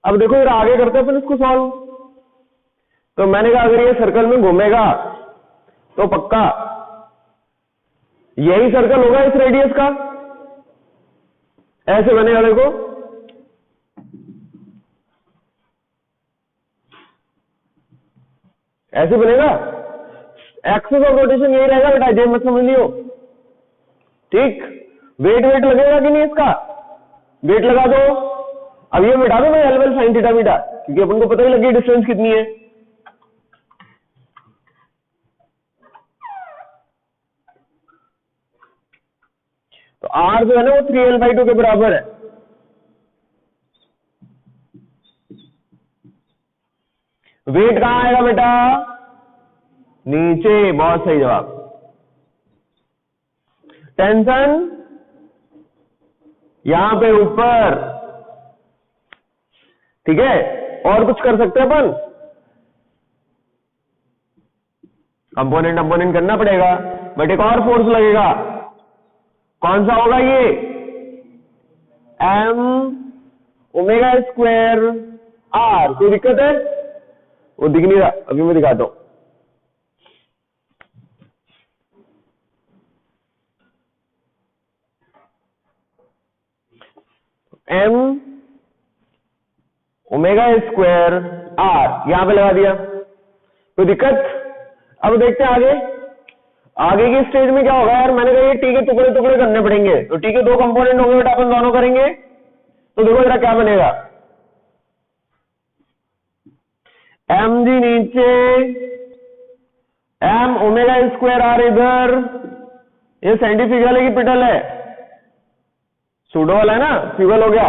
अब देखो ये आगे करते हैं अपन इसको सॉल्व। तो मैंने कहा अगर ये सर्कल में घूमेगा तो पक्का यही सर्कल होगा इस रेडियस का, ऐसे बनेगा देखो, ऐसे बनेगा। एक्सिस ऑफ रोटेशन यही रहेगा बेटा, ये मत समझ लियो। ठीक, वेट वेट लगेगा कि नहीं इसका, वेट लगा दो। अब ये मिटा दो भाई एल साइन थीटा बीटा, क्योंकि अपन को पता ही लगी डिस्टेंस कितनी है। तो आर जो है ना वो 3l/2 के बराबर है। वेट कहां आएगा बेटा, नीचे, बहुत सही जवाब। टेंशन यहां पे ऊपर, ठीक है। और कुछ कर सकते हैं अपन, कंपोनेंट कंपोनेंट करना पड़ेगा, बट एक और फोर्स लगेगा। कौन सा होगा ये, m ओमेगा स्क्वायर r। कोई दिक्कत है, वो दिख नहीं रहा, अभी मैं दिखाता हूं। m ओमेगा स्क्वायर r यहां पे लगा दिया, कोई दिक्कत। अब देखते हैं आगे, आगे की स्टेज में क्या होगा यार। मैंने कहा ये टी के टुकड़े टुकड़े करने पड़ेंगे, तो टी के दो कंपोनेंट होंगे बेटा, अपन दोनों करेंगे। तो देखो जरा क्या बनेगा, एम जी नीचे, एम ओमेगा स्क्वायर आर इधर। ये साइंटिफिकल है कि पिटल है, सूडो वाला है ना, फ्यूगल हो गया।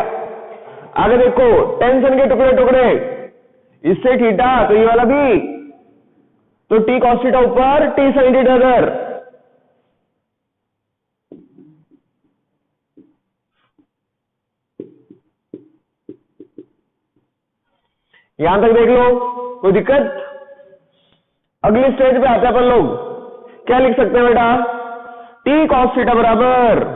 आगे देखो टेंशन के टुकड़े टुकड़े, इससे थीटा तो ये वाला भी, तो टी कॉस थीटा ऊपर, टी साइन थीटा इधर। यहां तक देख लो, कोई दिक्कत। अगली स्टेज पे आते हैं अपन लोग, क्या लिख सकते हैं बेटा, टी कॉस थीटा बराबर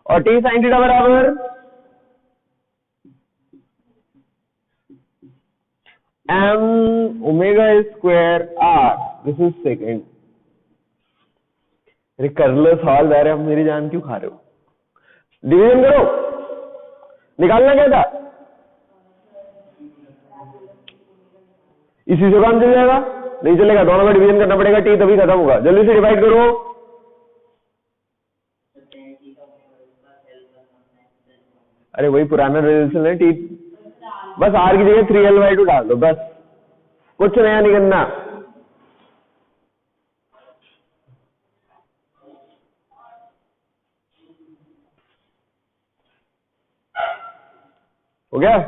और टी साइन थीटा बराबर M omega square R. This is second. अरे कर लो सॉल्व, अरे अब मेरी जान क्यों खा रहे हो। डिवीजन करो, निकालना क्या था, इसी से काम चल जाएगा। नहीं चलेगा, दोनों का डिवीजन करना पड़ेगा, टी तभी खत्म होगा। जल्दी से डिवाइड करो। अरे वही पुराना रिलेशन है, टी बस आर की जगह 3l/2 डाल दो, बस कुछ नया नहीं करना। हो गया।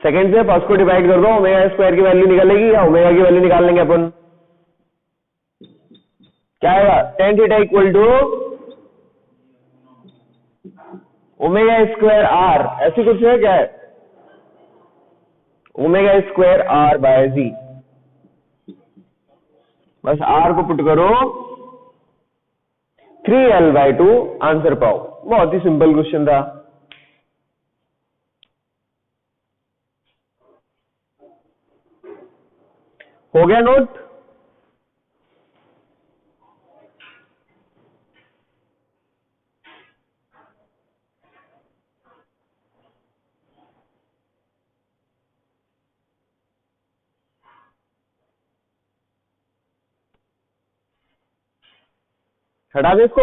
सेकंड से फर्स्ट को डिवाइड कर दो, ओमेगा स्क्वायर की वैल्यू निकलेगी या ओमेगा की वैल्यू निकाल लेंगे अपन। क्या आएगा, tan theta equal to omega square R, ऐसी कुछ है क्या है, omega square R by g. बस आर को पुट करो, 3l/2 आंसर पाओ। बहुत ही सिंपल क्वेश्चन था। हो गया नोट। हटा दे इसको।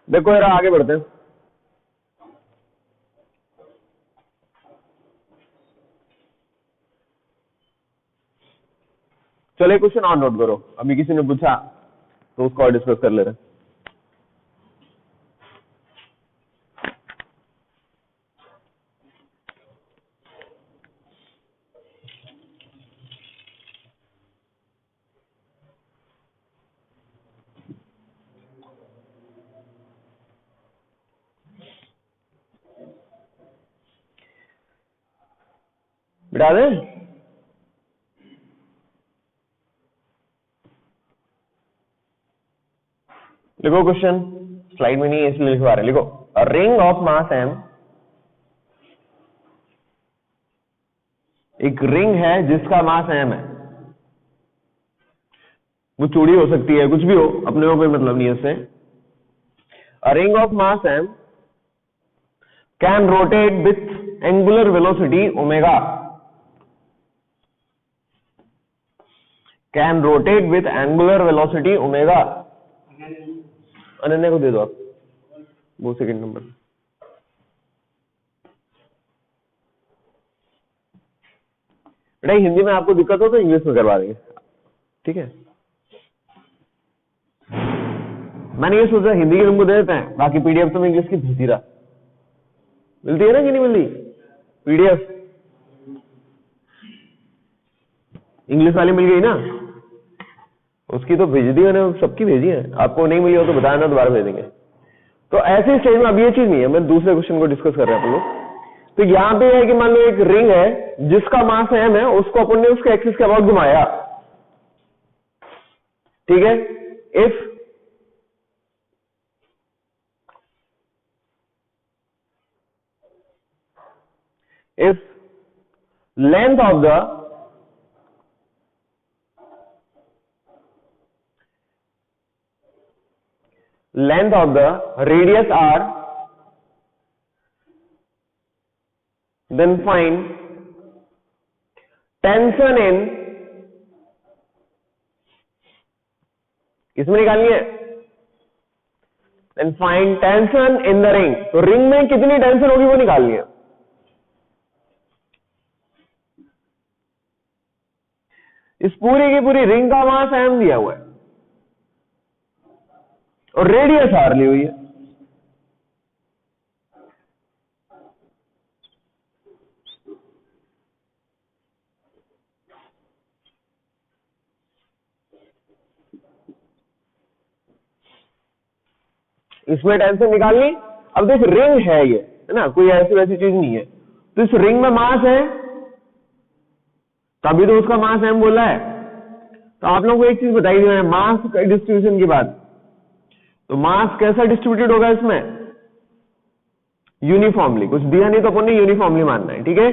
देखो यार आगे बढ़ते हैं। चलो एक क्वेश्चन और नोट करो, अभी किसी ने पूछा तो उसको और डिस्कस कर ले रहे हैं। बिठा दे। लिखो क्वेश्चन, स्लाइड में नहीं है इसलिए लिखवा रहे। लिखो, a ring of mass m, एक रिंग है जिसका मास m है। वो चूड़ी हो सकती है, कुछ भी हो, अपने को कोई मतलब नहीं है उससे। A ring of mass m can rotate with angular velocity omega, can rotate with angular velocity omega. Ananya को दे दो आप वो सेकंड नंबर। बेटा हिंदी में आपको दिक्कत हो तो इंग्लिश में करवा देंगे, ठीक है। मैंने ये सोचा हिंदी की तुमको दे देते हैं, बाकी पीडीएफ तो मैं इंग्लिश की भेज ही रहा। मिलती है ना कि नहीं मिलती पीडीएफ? इंग्लिश वाली मिल गई ना, उसकी तो भेज दी मैंने, सबकी भेजी है। आपको नहीं मिली हो तो बताया ना, दोबारा भेज देंगे। तो ऐसे स्टेज में अब ये चीज नहीं है, मैं दूसरे क्वेश्चन को डिस्कस कर रहे हैं अपन लोग। तो यहां पे है कि मान लो एक रिंग है जिसका मास m है, उसको अपन ने उसके एक्सिस के अबाउट घुमाया, ठीक है। If length of the radius r, then find tension in, इसमें निकालनी है, then find tension in the ring। तो रिंग में कितनी टेंशन होगी वो निकालनी है। इस पूरी की पूरी रिंग का मास m दिया हुआ है और रेडियस r ली हुई है। इसमें टेंशन निकालनी। अब देख रिंग है ये, है ना, कोई ऐसी वैसी चीज नहीं है। तो इस रिंग में मास है, तभी तो उसका मास m बोला है। तो आप लोगों को एक चीज बताई है मास डिस्ट्रीब्यूशन की बात। तो मास कैसा डिस्ट्रीब्यूटेड होगा इसमें? यूनिफॉर्मली। कुछ दिया नहीं तो अपन ने यूनिफॉर्मली मानना है, ठीक है।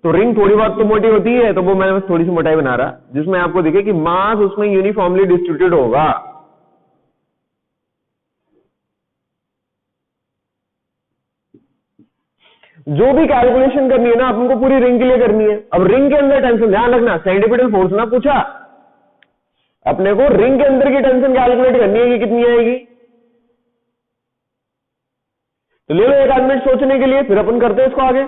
तो रिंग थोड़ी बहुत तो मोटी होती है, तो वो मैंने बस थोड़ी सी मोटाई बना रहा, जिसमें आपको दिखे कि मास उसमें यूनिफॉर्मली डिस्ट्रीब्यूटेड होगा। जो भी कैलकुलेशन करनी है ना अपन को पूरी रिंग के लिए करनी है। अब रिंग के अंदर टेंशन, ध्यान रखना, सेंटीपिटल फोर्स ना पूछा, अपने को रिंग के अंदर की टेंशन कैलकुलेट करनी है कि कितनी आएगी। तो ले लो एक आध मिनट सोचने के लिए, फिर अपन करते हैं इसको आगे।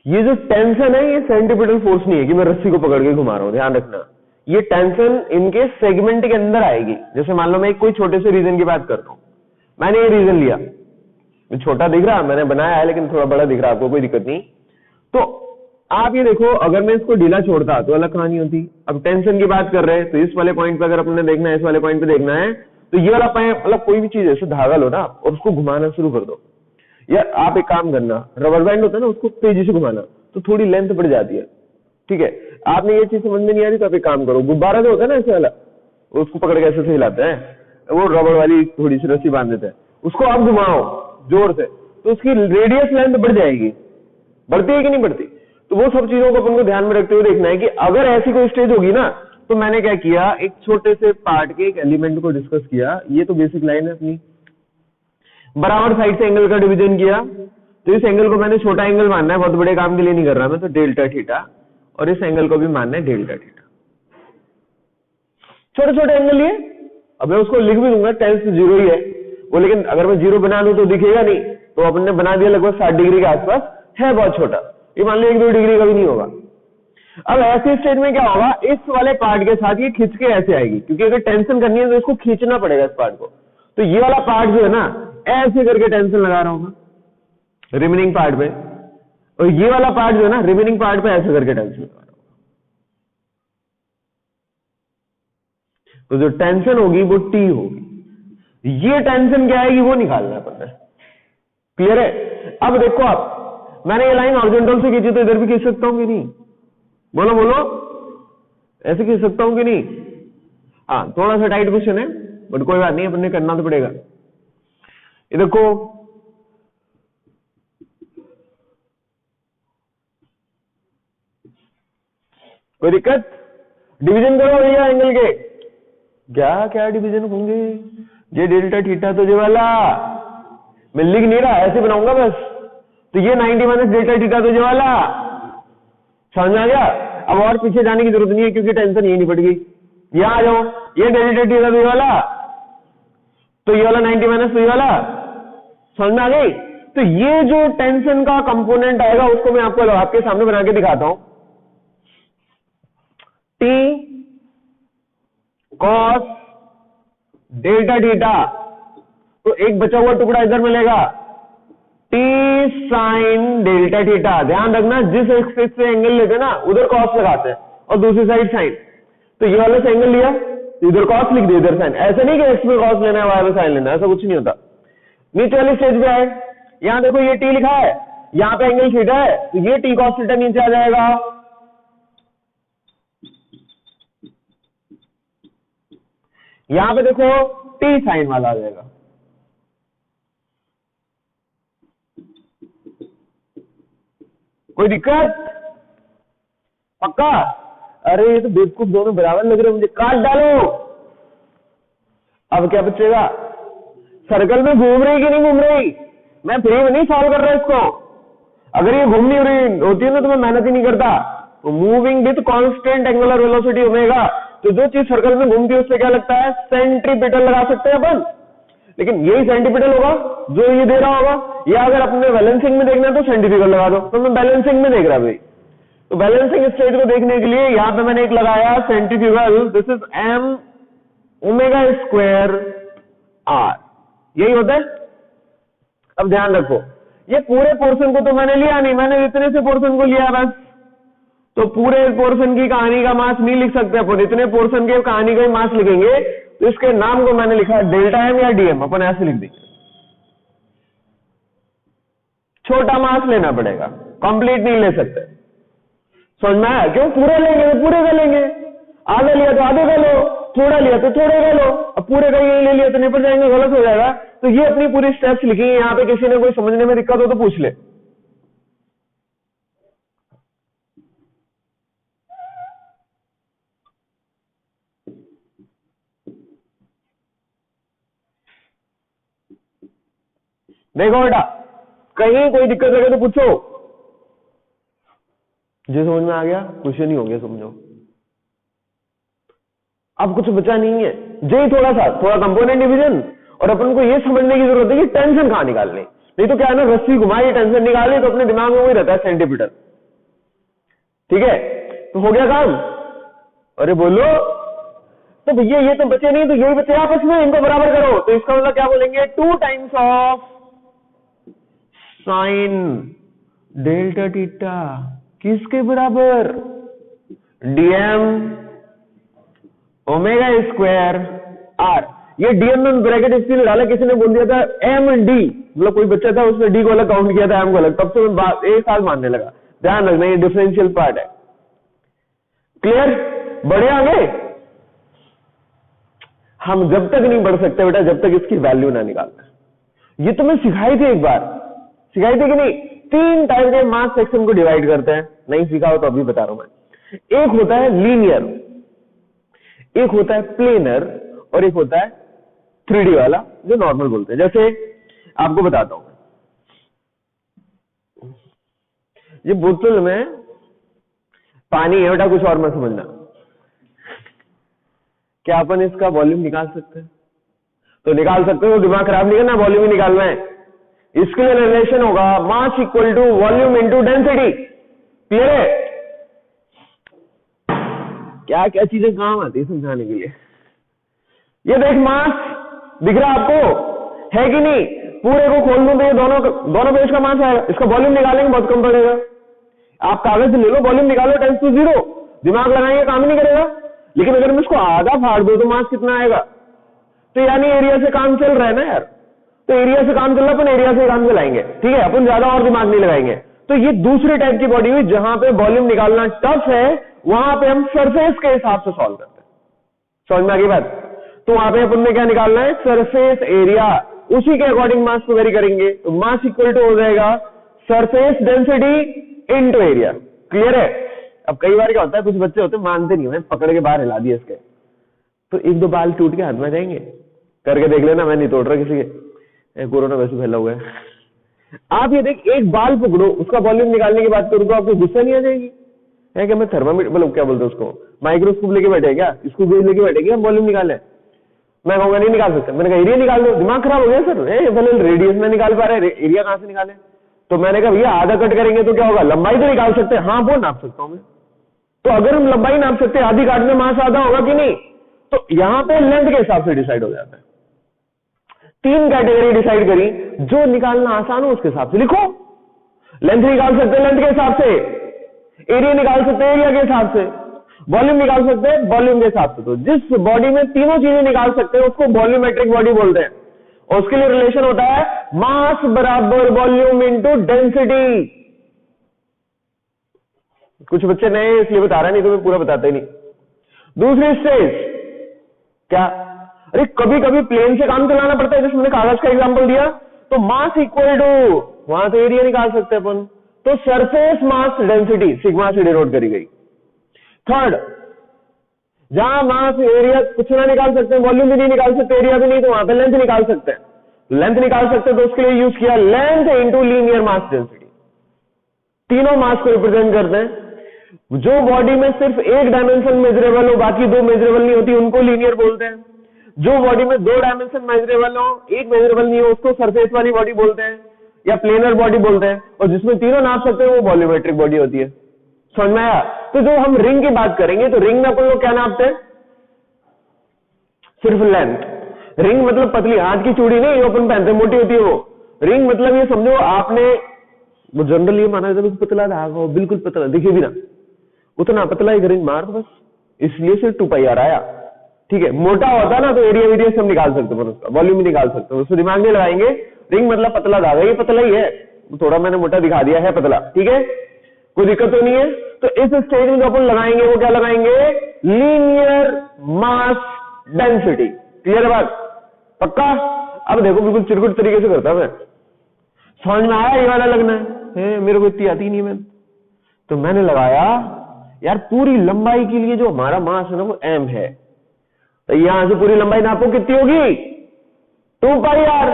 ये जो टेंशन है ये सेंटीपिटल फोर्स नहीं है कि मैं रस्सी को पकड़ के घुमा रहा हूं, ध्यान रखना। ये टेंशन इनके सेगमेंट के अंदर आएगी। जैसे मान लो मैं कोई छोटे से रीजन की बात करता हूं, मैंने ये रीजन लिया, छोटा दिख रहा, मैंने बनाया है लेकिन थोड़ा बड़ा दिख रहा, आपको कोई दिक्कत नहीं। तो आप ये देखो, अगर मैं इसको ढीला छोड़ता तो अलग कहानी होती। अब टेंशन की बात कर रहे हैं तो इस वाले पॉइंट पे अगर अपने देखना है, इस वाले पॉइंट पे देखना है, तो ये वाला मतलब कोई भी चीज ऐसे धागा लो ना और उसको घुमाना शुरू कर दो। या आप एक काम करना, रबर बैंड होता है ना, उसको तेजी से घुमाना तो थोड़ी लेंथ बढ़ जाती है, ठीक है। आपने ये चीज समझ में नहीं आ रही तो आप एक काम करो, गुब्बारा जो होता है ना ऐसे वाला, उसको पकड़ के ऐसे से हिलाते हैं, वो रबर वाली थोड़ी सी रस्सी बांध देते हैं, उसको आप घुमाओ जोर से तो उसकी रेडियस लेंथ बढ़ जाएगी। बढ़ती है कि नहीं बढ़ती? तो वो सब चीजों को अपन को ध्यान में रखते हुए देखना है कि अगर ऐसी कोई स्टेज होगी ना, तो मैंने क्या किया, एक छोटे से पार्ट के एक एलिमेंट को डिस्कस किया। ये तो बेसिक लाइन है अपनी। बराबर साइड से एंगल का डिवीजन किया, तो इस एंगल को मैंने छोटा एंगल मानना है, बहुत बड़े काम के लिए नहीं कर रहा मैं, तो डेल्टा थीटा, और इस एंगल को भी मानना है डेल्टा थीटा। छोटे छोटे एंगल लिए, अब मैं उसको लिख भी दूंगा, टेन से 0 ही है वो, लेकिन अगर मैं 0 बना लूं तो दिखेगा नहीं, तो अपन ने बना दिया लगभग 60 डिग्री के आसपास, है बहुत छोटा, ये मान लो 1-2 डिग्री का भी नहीं होगा। अब ऐसी स्टेज में क्या होगा, इस वाले पार्ट के साथ ये खींच के ऐसे आएगी, क्योंकि अगर टेंशन करनी है तो इसको खींचना पड़ेगा इस पार्ट को। तो ये वाला पार्ट जो है ना ऐसे करके टेंशन लगा रहा होगा रिमेनिंग पार्ट पे, और ये वाला पार्ट जो है ना रिमेनिंग पार्ट पे ऐसे करके टेंशन लगा रहा होगा। तो जो टेंशन होगी वो टी होगी। ये टेंशन क्या आएगी वो निकालना है अपन ने। क्लियर है? अब देखो आप, मैंने ये लाइन हॉरिजॉन्टल से खींची तो इधर भी खींच सकता हूं कि नहीं? बोलो बोलो, ऐसे खींच सकता हूं कि नहीं? हाँ, थोड़ा सा टाइट क्वेश्चन है बट कोई बात नहीं, अपन ने करना तो पड़ेगा। ये देखो, कोई दिक्कत? डिवीजन करो भैया एंगल के। क्या क्या डिवीजन होंगे? ये डेल्टा थीटा तो ये वाला मैं लिख नहीं रहा, ऐसे बनाऊंगा बस। तो ये 90 माइनस डेल्टा थीटा तो ये वाला, समझ में आ गया? अब और पीछे जाने की जरूरत नहीं है क्योंकि टेंशन ये नहीं पड़ गई। यहां आ जाओ, ये डेल्टा थीटा तो ये वाला, तो ये वाला 90 माइनस तो ये वाला, समझ में आ गई? तो ये जो टेंशन का कंपोनेंट आएगा उसको मैं आपको आपके सामने बना के दिखाता हूं। टी कॉस डेल्टा थीटा, तो एक बचा हुआ टुकड़ा इधर मिलेगा टी साइन डेल्टा थीटा। ध्यान रखना, जिस एक्सिस से एंगल लेते हैं ना उधर कॉस लगाते हैं और दूसरी साइड साइन। तो ये वाला से एंगल लिया, इधर कॉस लिख दिया, इधर साइन। ऐसा नहीं कि एक्स में कॉस लेना है वाई में साइन लेना है, ऐसा कुछ नहीं होता। नीचे वाली स्टेज पे आए, यहां देखो ये टी लिखा है, यहां पे एंगल थीटा है, तो ये टी कॉस थीटा नीचे आ जाएगा। यहां पे देखो टी साइन वाला आ जाएगा। कोई दिक्कत? पक्का? अरे ये तो बेवकूफ दोनों बराबर लग रहे, मुझे काट डालो। अब क्या बचेगा? सर्कल में घूम रही कि नहीं घूम रही? मैं फ्री में नहीं सॉल्व कर रहा इसको। अगर ये घूमनी होती है ना तो मैं मेहनत ही नहीं करता। तो moving with constant angular velocity omega, तो जो चीज सर्कल में घूमती है उससे क्या लगता है? सेंट्रीपिटल लगा सकते हैं अपन। लेकिन यही सेंट्रीपिटल होगा जो ये दे रहा होगा, या अगर अपने बैलेंसिंग में देखना है तो सेंट्रीफ्यूगल लगा दो। तो मैं बैलेंसिंग में देख रहा भाई, तो बैलेंसिंग स्टेज को देखने के लिए यहां पे मैंने एक लगाया centrifugal. This is M omega square R, यही होता है। अब ध्यान रखो, ये पूरे पोर्शन को तो मैंने लिया नहीं, मैंने इतने से पोर्शन को लिया बस। तो पूरे पोर्शन की कहानी का मास नहीं लिख सकते अपन, इतने पोर्शन के कहानी का ही मास लिखेंगे। तो इसके नाम को मैंने लिखा डेल्टा एम या डीएम, अपन ऐसे लिख देंगे। छोटा मास लेना पड़ेगा, कंप्लीट नहीं ले सकते। समझ में आया? क्यों? पूरे लेंगे तो पूरे का लेंगे, आधे लिया तो आधे का लो, थोड़ा लिया तो थोड़े का लो। अब पूरे का ये ले लिया तो निपट जाएंगे, गलत हो जाएगा। तो ये अपनी पूरी स्टेप्स लिखी है। यहां पे किसी ने कोई समझने में दिक्कत हो तो पूछ ले। देखो बेटा, कहीं कोई दिक्कत लगे तो पूछो। जो समझ में आ गया क्वेश्चन ही हो गया, समझो। अब कुछ बचा नहीं है, यही थोड़ा कंपोनेंट डिवीजन, और अपन को ये समझने की जरूरत है कि टेंशन कहां निकालनी। नहीं तो क्या है ना, रस्सी घुमाई टेंशन निकाली तो अपने दिमाग में वही रहता है सेंटीमीटर। ठीक है, तो हो गया काम। अरे बोलो, तो भैया ये तो बचे नहीं, तो यही बचे आपस में, इनको बराबर करो। तो इसका मतलब क्या बोलेंगे? 2 times of sine delta theta किसके बराबर? Dm omega square R. ये डीएम में ब्रैकेट इसलिए डाला, किसी ने बोल दिया था एम डी, मतलब कोई बच्चा था उसने डी को अलग काउंट किया था, एम को अलग, तब से मैं एक साथ मानने लगा। ध्यान रखना, ये डिफरेंशियल पार्ट है। क्लियर? बढ़े आगे? हम जब तक नहीं बढ़ सकते बेटा जब तक इसकी वैल्यू ना निकालना। ये तो मैं सिखाई थी, एक बार सिखाई थी कि नहीं? 3 टाइप के मास सेक्शन को डिवाइड करते हैं। नहीं सीखा हो तो अभी बता रहा हूं मैं। एक होता है लीनियर, एक होता है प्लेनर, और एक होता है 3D वाला जो नॉर्मल बोलते हैं। जैसे आपको बताता हूं, ये बोतल में पानी है बेटा, कुछ और मत समझना। क्या अपन इसका वॉल्यूम निकाल सकते हैं? तो निकाल सकते हो, दिमाग खराब नहीं करना, वॉल्यूम ही निकालना है। इसके लिए रिलेशन होगा mass equal to volume into density. Clear है? क्या क्या चीजें काम आती है समझाने के लिए। ये देख मास दिख रहा आपको है कि नहीं, पूरे को खोल दूं तो ये दोनों पेज का मास आएगा, इसका वॉल्यूम निकालेंगे बहुत कम पड़ेगा। आप कागज ले लो, वॉल्यूम निकालो 10/0, दिमाग लगाएंगे काम ही नहीं करेगा। लेकिन अगर मैं इसको आधा फाड़ दूं तो मास कितना आएगा, तो यानी एरिया से काम चल रहा है ना यार, तो एरिया से काम चल रहा है, अपन एरिया से काम चलाएंगे, ठीक है, अपन ज्यादा और दिमाग नहीं लगाएंगे। तो ये दूसरी टाइप की बॉडी हुई जहां पे वॉल्यूम निकालना टफ है, वहां पे हम सरफेस के हिसाब से सॉल्व करते हैं। समझ में आ गई बात? तो वहां पे अपन ने क्या निकालना है, सरफेस एरिया, उसी के अकॉर्डिंग मास को वेरी करेंगे, तो मास इक्वल टू हो जाएगा surface density into area. Clear है? अब कई बार क्या होता है, कुछ बच्चे होते हैं मानते नहीं, मैं पकड़ के बाहर हिला दिए इसके, तो एक दो बाल टूट के हाथ में जाएंगे, करके देख लेना, मैं नहीं तोड़ रहा किसी के, कोरोना वैसे फैला हुआ है। आप ये देख, एक बाल पकड़ो, उसका वॉल्यूम निकालने की बात करूं तो आपको गुस्सा नहीं आ जाएगी? है क्या मैं थर्मामीटर, मतलब क्या बोलते हैं उसको, माइक्रोस्कोप लेके बैठे क्या, इसको गेज लेके बैठे हम वॉल्यूम निकाले? मैं कहूंगा नहीं निकाल सकते। मैंने कहा एरिया निकाल दो, दिमाग खराब हो गया सर, भले रेडियस में निकाल पा रहे, एरिया कहां से निकाले? तो मैंने कहा भैया आधा कट करेंगे तो क्या होगा, लंबाई तो निकाल सकते हैं। हाँ वो नाप सकता हूं मैं, तो अगर हम लंबाई नाप सकते हैं, आधी काट में मास आधा होगा कि नहीं, तो यहां पे लेंथ के हिसाब से डिसाइड हो जाता है। 3 कैटेगरी डिसाइड करी, जो निकालना आसान हो उसके हिसाब से लिखो। लेंथ निकाल सकते हैं लेंथ के हिसाब से, एरिया निकाल सकते हैं एरिया के हिसाब से, वॉल्यूम निकाल सकते हैं वॉल्यूम के हिसाब से। तो जिस बॉडी में तीनों चीजें निकाल सकते हैं उसको वॉल्यूमेट्रिक बॉडी बोलते हैं, और उसके लिए रिलेशन होता है मास बराबर वॉल्यूम इनटू डेंसिटी। कुछ बच्चे नए इसलिए बता रहे, नहीं तो मैं पूरा बताता ही नहीं। दूसरी स्टेज क्या, अरे कभी कभी प्लेन से काम चलाना पड़ता है, जैसे मैंने कागज का एग्जांपल दिया, तो मास इक्वल टू, वहां से एरिया निकाल सकते हैं अपन, तो सरफेस मास डेंसिटी सिग्मा से डिनोट करी गई। थर्ड, जहां मास एरिया कुछ ना निकाल सकते हैं, वॉल्यूम भी नहीं निकाल सकते, एरिया भी नहीं, तो वहां पे लेंथ निकाल सकते हैं। लेंथ निकाल सकते हैं तो उसके लिए यूज किया length into linear mass density. तीनों मास को रिप्रेजेंट करते हैं। जो बॉडी में सिर्फ एक डायमेंशन मेजरेबल हो, बाकी दो मेजरेबल नहीं होती, उनको लीनियर बोलते हैं। जो बॉडी में 2 डायमेंशन मेजरेबल हो, एक मेजरेबल नहीं हो, उसको सरफेस वाली बॉडी बोलते हैं या प्लेनर बॉडी बोलते हैं। और जिसमें तीनों नाप सकते हैं वो वॉल्यूमेट्रिक बॉडी होती है। समझ में आया? तो जो हम रिंग की बात करेंगे, तो रिंग में अपन लोग क्या नापते हैं, सिर्फ लेंथ। रिंग मतलब पतली, हाथ की चूड़ी नहीं, जो अपन पहनते मोटी होती है वो। रिंग मतलब ये समझो आपने, वो जनरली माना जाता है पतला धागा हो, बिल्कुल पतला दिखे भी ना, उतना पतला एक रिंग मार दो बस, इसलिए सिर्फ 2πr आया। ठीक है, मोटा होता ना तो एरिया वीडियस हम निकाल सकते हैं, उसका वॉल्यूम भी निकाल सकते हैं, उसको दिमाग नहीं लगाएंगे। रिंग मतलब पतला धागा, ये पतला ही है, थोड़ा मैंने मोटा दिखा दिया है, पतला। ठीक है, कोई दिक्कत तो नहीं है। तो इस स्टेज में जो अपन लगाएंगे वो क्या लगाएंगे, लीनियर मास डेंसिटी। क्लियर है बात? पक्का? अब देखो बिल्कुल चिरकुट तरीके से करता मैं, समझ में आया? ये वाला लगना है, मेरे को इतनी आती नहीं। मैं तो मैंने लगाया यार, पूरी लंबाई के लिए जो हमारा मास है ना वो m है, तो यहां से पूरी लंबाई नापो कितनी होगी, 2πr।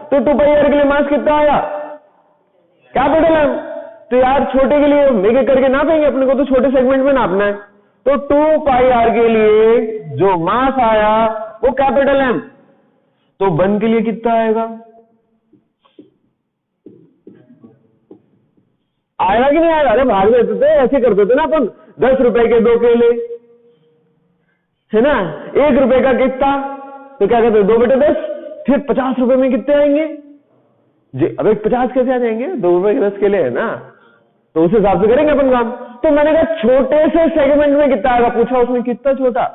तो 2πr के लिए मास कितना आया, कैपिटल M। तो यार छोटे के लिए एक करके नापेंगे, अपने को तो छोटे सेगमेंट में नापना है। तो 2πr के लिए जो मास आया वो कैपिटल M। तो 1 के लिए कितना आएगा, आएगा कि नहीं आएगा? अरे भाग देते थे, ऐसे करते थे ना अपन, 10 रुपए के 2 केले, है ना, 1 रुपए का कितना, तो क्या कहते हैं 2/10। फिर 50 रुपए में कितने आएंगे जी, अब 50 कैसे आ जाएंगे, 2 रुपए के 10 केले है ना, तो उस हिसाब से करेंगे अपन काम। तो मैंने कहा छोटे से सेगमेंट में कितना आएगा, पूछा उसने कितना छोटा,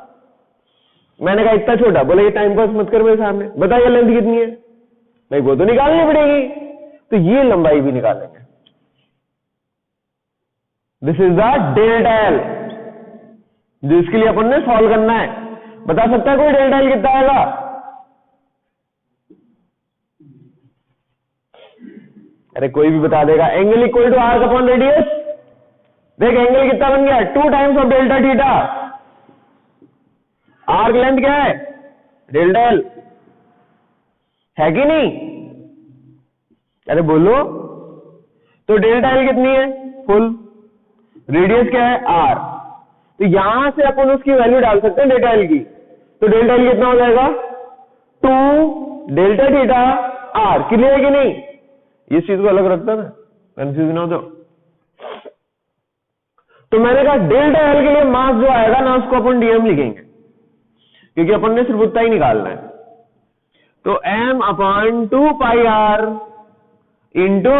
मैंने कहा इतना छोटा। बोले ये टाइम पास मत कर मेरे सामने, बताइए लेंथ कितनी है, नहीं वो तो निकालनी पड़ेगी, तो ये लंबाई भी निकालेंगे। This is the delta L, जिसके लिए अपन ने सॉल्व करना है। बता सकता है कोई डेल्टा एल कितना आएगा? अरे कोई भी बता देगा। Angle equal to arc upon radius. देख एंगल कितना बन गया, 2 times of delta theta. Arc length क्या है, डेल्टा एल, है कि नहीं? अरे बोलो। तो डेल्टा एल कितनी है, फुल। रेडियस क्या है, आर। तो यहां से अपन उसकी वैल्यू डाल सकते हैं डेल्टा एल की। तो डेल्टा एल कितना हो जाएगा, 2 डेल्टा थीटा आर। क्लियर है कि नहीं? इस चीज को अलग रखता है, कंफ्यूज ना हो जाओ। तो मैंने कहा डेल्टा एल के लिए मास जो आएगा ना उसको अपन डीएम लिखेंगे, क्योंकि अपन ने सिर्फ उतना ही निकालना है। तो m upon 2 pi R into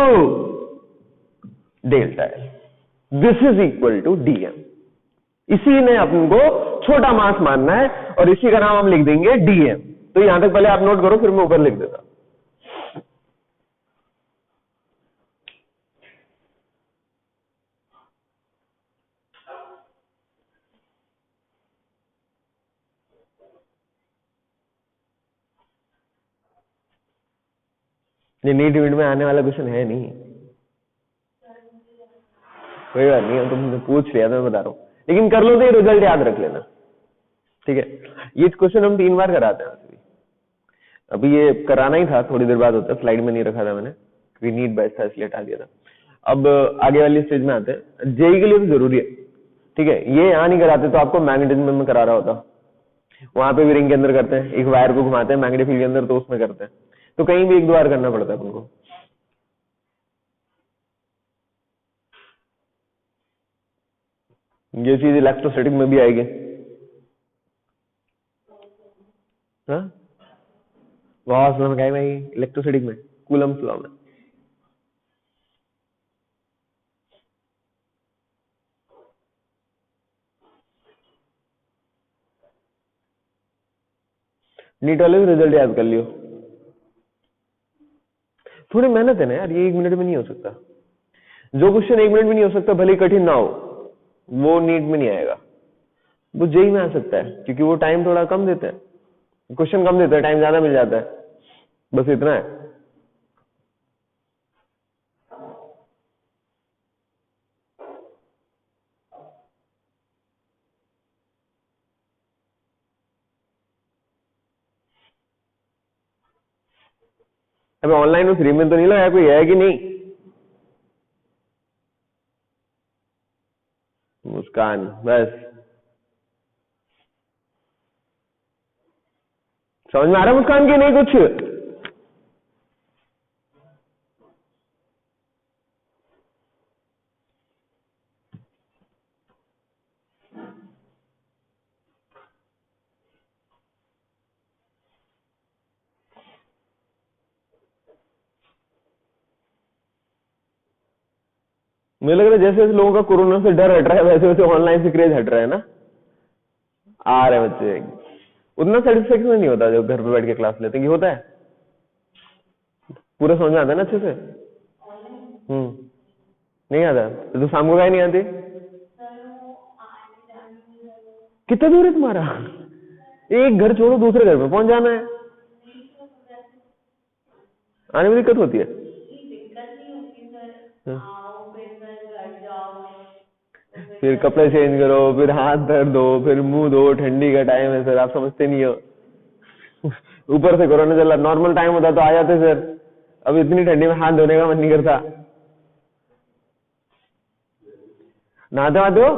delta L, this is equal to dm. इसी ने अपन को छोटा मास मानना है और इसी का नाम हम लिख देंगे डीएम। तो यहां तक पहले आप नोट करो, फिर मैं ऊपर लिख देता। ये नीट वीट में आने वाला क्वेश्चन है नहीं, कोई बात नहीं, तुमने पूछ लिया तो मैं बता रहा हूं, लेकिन कर लो तो ये रिजल्ट याद रख लेना, ठीक है। ये क्वेश्चन हम 3 बार कराते हैं, अभी ये कराना ही था, थोड़ी देर बाद होता, स्लाइड में नहीं रखा था मैंने क्योंकि नीट बैच था इसलिए हटा दिया था। अब आगे वाली स्टेज में आते हैं, जेई के लिए तो जरूरी है, ठीक है। ये यहाँ नहीं कराते तो आपको मैग्नेटिज्म में करा रहा होता, वहां पे भी रिंग के अंदर करते हैं, एक वायर को घुमाते हैं मैग्नेटिक फील्ड के अंदर, तो उसमें करते हैं, तो कहीं भी 1-2 बार करना पड़ता है अपन को। ये चीज इलेक्ट्रोस्टैटिक में भी आएगी, हाँ गॉस लॉ में क्या है, इलेक्ट्रोस्टैटिक में कूलम्ब्स लॉ में। नीट वाले रिजल्ट याद कर लियो, थोड़ी मेहनत है ना यार, ये 1 मिनट में नहीं हो सकता। जो क्वेश्चन 1 मिनट में नहीं हो सकता, भले कठिन ना हो, वो नीट में नहीं आएगा, वो जेई में आ सकता है, क्योंकि वो टाइम थोड़ा कम देते हैं, क्वेश्चन कम देते हैं, टाइम ज्यादा मिल जाता है, बस इतना है। अबे ऑनलाइन में फ्री में तो नहीं लगा, कोई है कि नहीं? मुस्कान, बस समझ में आ रहा है मुस्कान की नहीं कुछ? मुझे लग रहा है जैसे जैसे लोगों का कोरोना से डर हट रहा है, वैसे वैसे ऑनलाइन से क्रेज हट रहा है ना, आ रहे बच्चे। उतना सेटिस्फेक्शन नहीं होता जब घर पे बैठ के क्लास लेते हैं, कि होता है पूरा समझ में आता है ना अच्छे से। नहीं आता तो शाम को क्या नहीं आती? कितना दूर है तुम्हारा? एक घर छोड़ो दूसरे घर पे पहुंच जाना है, आने में दिक्कत होती है। फिर कपड़े चेंज करो, फिर हाथ दर्द हो, फिर मुंह धो, ठंडी का टाइम है सर, आप समझते नहीं हो। ऊपर से कोरोना चल रहा, नॉर्मल टाइम होता तो आ जाते सर, अब इतनी ठंडी में हाथ धोने का मन नहीं करता। नहाते आते हो?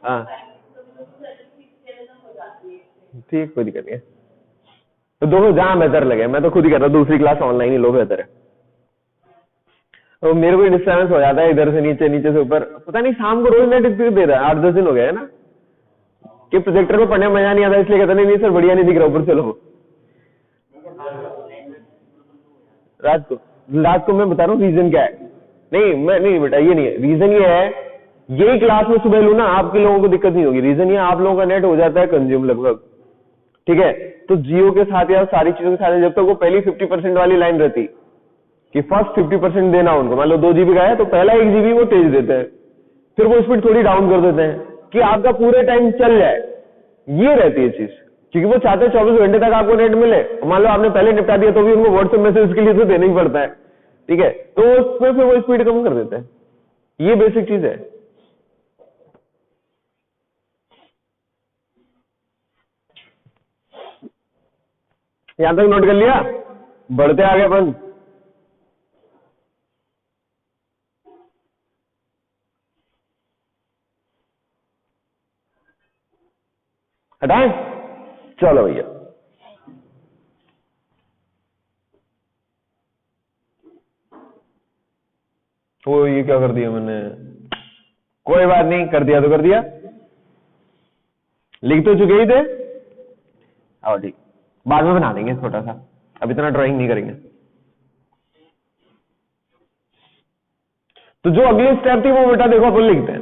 हाँ ठीक, कोई दिक्कत नहीं है। तो दोनों जहां बेहतर लगे, मैं तो खुद ही कहता हूँ दूसरी क्लास ऑनलाइन ही लो, बेहतर है। तो मेरे को डिस्टर्बेंस हो जाता है इधर से नीचे, नीचे से ऊपर, पता नहीं शाम को रोज नेट दे रहा है, 8-10 दिन हो गया है ना, कि प्रोजेक्टर में पढ़ने में मजा नहीं आता, इसलिए कहता नहीं सर बढ़िया नहीं दिख रहा ऊपर, चलो। रात को मैं बता रहा हूँ रीजन क्या है। नहीं मैं नहीं बेटा, ये नहीं है रीजन, ये है यही क्लास में सुबह लू ना, आपके लोगों को दिक्कत नहीं होगी। रीजन ये आप लोगों का नेट हो जाता है कंज्यूम लगभग, ठीक है। तो जियो के साथ या सारी चीजों के साथ जब तक वो पहली 50% वाली लाइन रहती कि फर्स्ट 50% देना उनको, मान लो 2 GB का है तो पहला 1 GB वो तेज देते हैं, फिर वो स्पीड थोड़ी डाउन कर देते हैं कि आपका पूरे टाइम चल जाए, ये रहती है चीज। क्योंकि वो चाहते हैं 24 घंटे तक आपको नेट मिले, मान लो आपने पहले निपटा दिया तो भी उनको व्हाट्सएप मैसेज के लिए तो देना ही पड़ता है, ठीक है। तो उसमें फिर वो स्पीड कम कर देते हैं, ये बेसिक चीज है। यहां तक नोट कर लिया, बढ़ते आगे अपन। हटाएं, चलो भैया। तो ये क्या कर दिया मैंने, कोई बात नहीं, कर दिया तो कर दिया, लिख तो चुके ही थे। आओ ठीक, बाद में बना देंगे छोटा सा, अब इतना ड्राइंग नहीं करेंगे। तो जो अगली स्टेप थी वो बेटा देखो अपन लिखते हैं।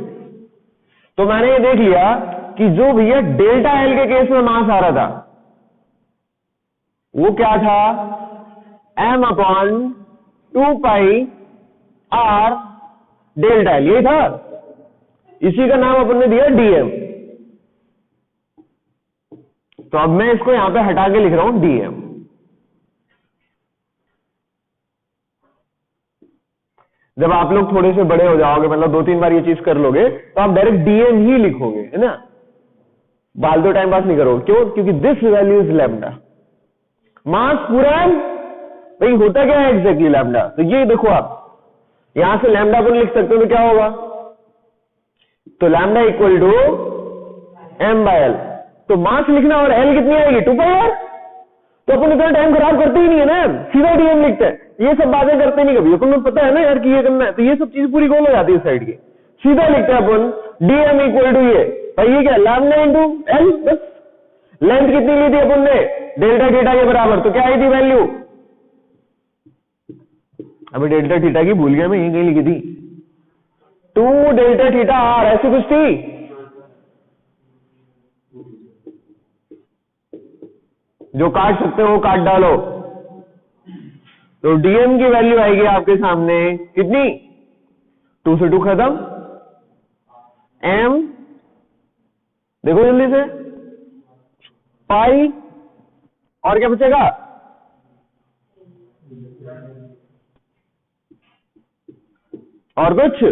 तो मैंने ये देख लिया कि जो भैया डेल्टा एल के केस में मास आ रहा था वो क्या था, m अपॉन 2 पाई r डेल्टा एल, यही था। इसी का नाम अपन ने दिया dm। तो अब मैं इसको यहां पे हटा के लिख रहा हूं dm। जब आप लोग थोड़े से बड़े हो जाओगे, मतलब 2-3 बार ये चीज कर लोगे, तो आप डायरेक्ट dm ही लिखोगे, है ना, फालतू टाइम पास नहीं करोगे। क्यों? क्योंकि दिस वैल्यू इज लैम्डा, मास पूरा भाई होता क्या है एग्जैक्टली लैम्डा। तो ये देखो आप यहां से लैम्डा अपन लिख सकते हो, तो क्या होगा, तो lambda equal to m by L. तो मास लिखना और एल कितनी आएगी, 2 पाई आर। तो अपन इतना टाइम खराब करते ही नहीं है ना, सीधा डीएम लिखते हैं, ये सब बातें करते नहीं कभी, अपन को पता है ना यार कि ये करना है, तो ये सब चीज पूरी गोल हो जाती है साइड की, सीधा लिखते हैं अपन डीएम इक्वल टू ये भाई, ये क्या लैम्डा इंटू एल, बस। लेंथ कितनी ली थी अपन ने, डेल्टा थीटा के बराबर, तो क्या आई थी वैल्यू, अभी डेल्टा थीटा की भूल गया मैं, ये कहीं लिखी थी 2 डेल्टा थीटा आर, ऐसी कुछ थी। जो काट सकते हो वो काट डालो। तो डीएम की वैल्यू आएगी आपके सामने कितनी, 2 से 2 खत्म, एम देखो जल्दी से, पाई, और क्या बचेगा, और कुछ,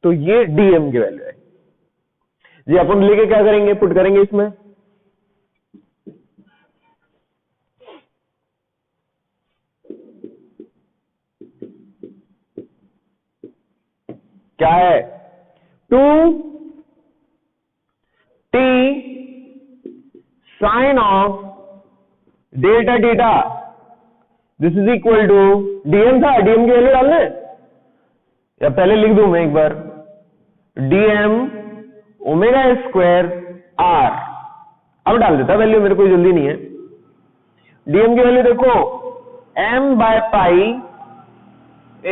तो ये डीएम की वैल्यू है जी। अपन लेके क्या करेंगे, पुट करेंगे इसमें, क्या है, 2t sine of delta theta, this is equal to dm था, डीएम की वैल्यू डालना है, या पहले लिख दूं मैं एक बार, डीएम ओमेगा स्क्वायर आर, अब डाल देता वैल्यू, मेरे कोई जल्दी नहीं है। डीएम की वैल्यू देखो m by pi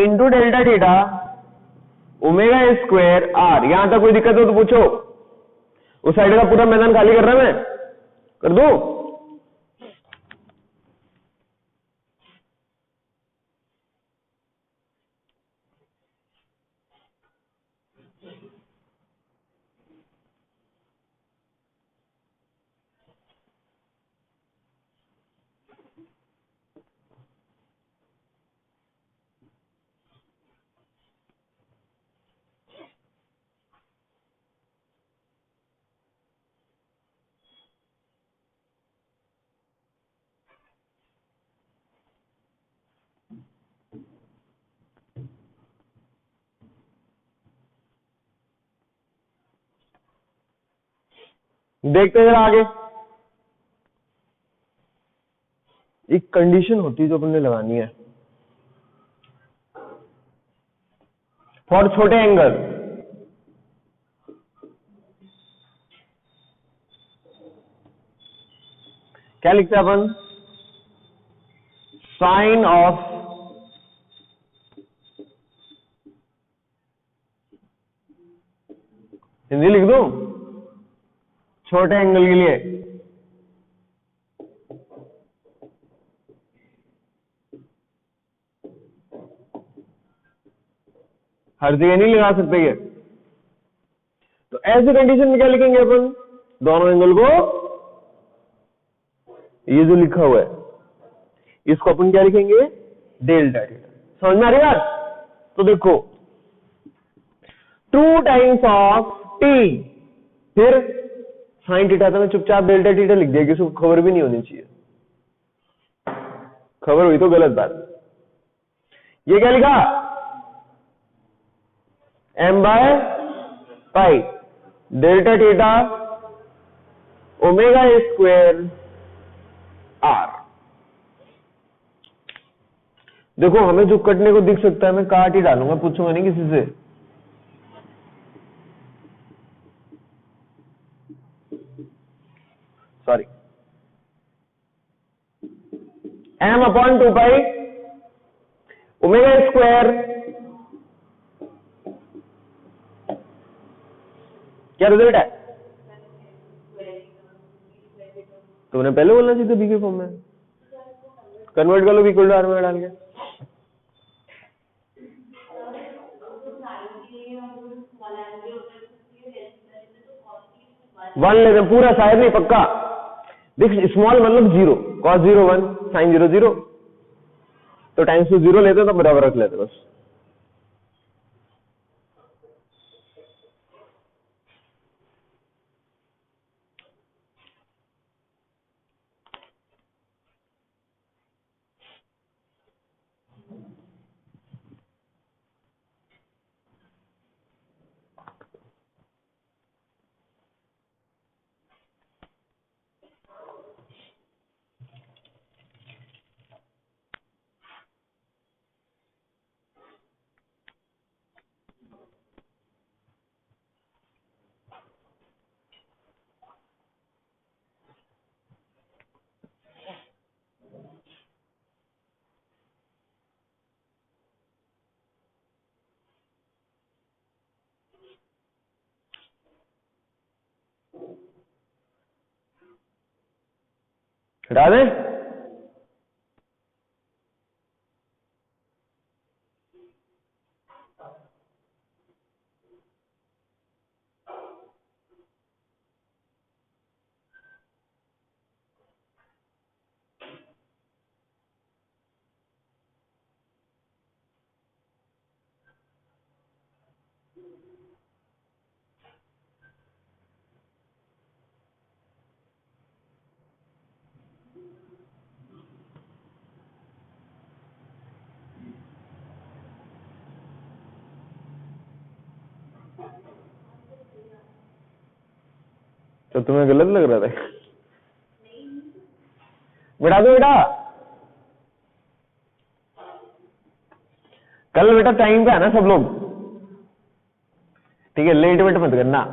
into delta theta omega square R. यहां तक कोई दिक्कत हो तो पूछो, उस साइड का पूरा मैदान खाली कर रहा मैं, कर दूं? देखते हैं जरा आगे। एक कंडीशन होती है जो अपन ने लगानी है फॉर छोटे एंगल। क्या लिखते हैं अपन, साइन ऑफ हिंदी लिख दूं छोटे एंगल के लिए, हर जगह नहीं लगा सकते ये। तो ऐसी कंडीशन में क्या लिखेंगे अपन, दोनों एंगल को, ये जो लिखा हुआ है इसको अपन क्या लिखेंगे, डेल्टा थीटा। समझ में आ रही बात? तो देखो 2 टाइम्स ऑफ टी, फिर साइन थीटा था, मैं चुपचाप डेल्टा थीटा लिख दिया, किसी को खबर भी नहीं होनी चाहिए, खबर हुई तो गलत बात। ये क्या लिखा, m by pi delta theta omega square R. देखो हमें जो कटने को दिख सकता है मैं काट ही डालूंगा, पूछूंगा नहीं किसी से। सॉरी, m अपॉन 2 पाई ओमेगा स्क्वायर, क्या रिजल्ट है? तुमने पहले बोलना चाहिए बी के फॉर्म में, कन्वर्ट कर लो इक्वल टू आर में डाल के। वन लेते हैं पूरा, शायद नहीं पक्का। देख स्मॉल मतलब 0, cos 0 1, sin 0 0, तो टाइम्स टू 0 लेते तो बराबर रख लेते बस। हटा दें? तो तुम्हें गलत लग रहा था? बैठा दो बेटा, कल बेटा टाइम पे आना सब लोग, ठीक है? लेट वेट मत करना।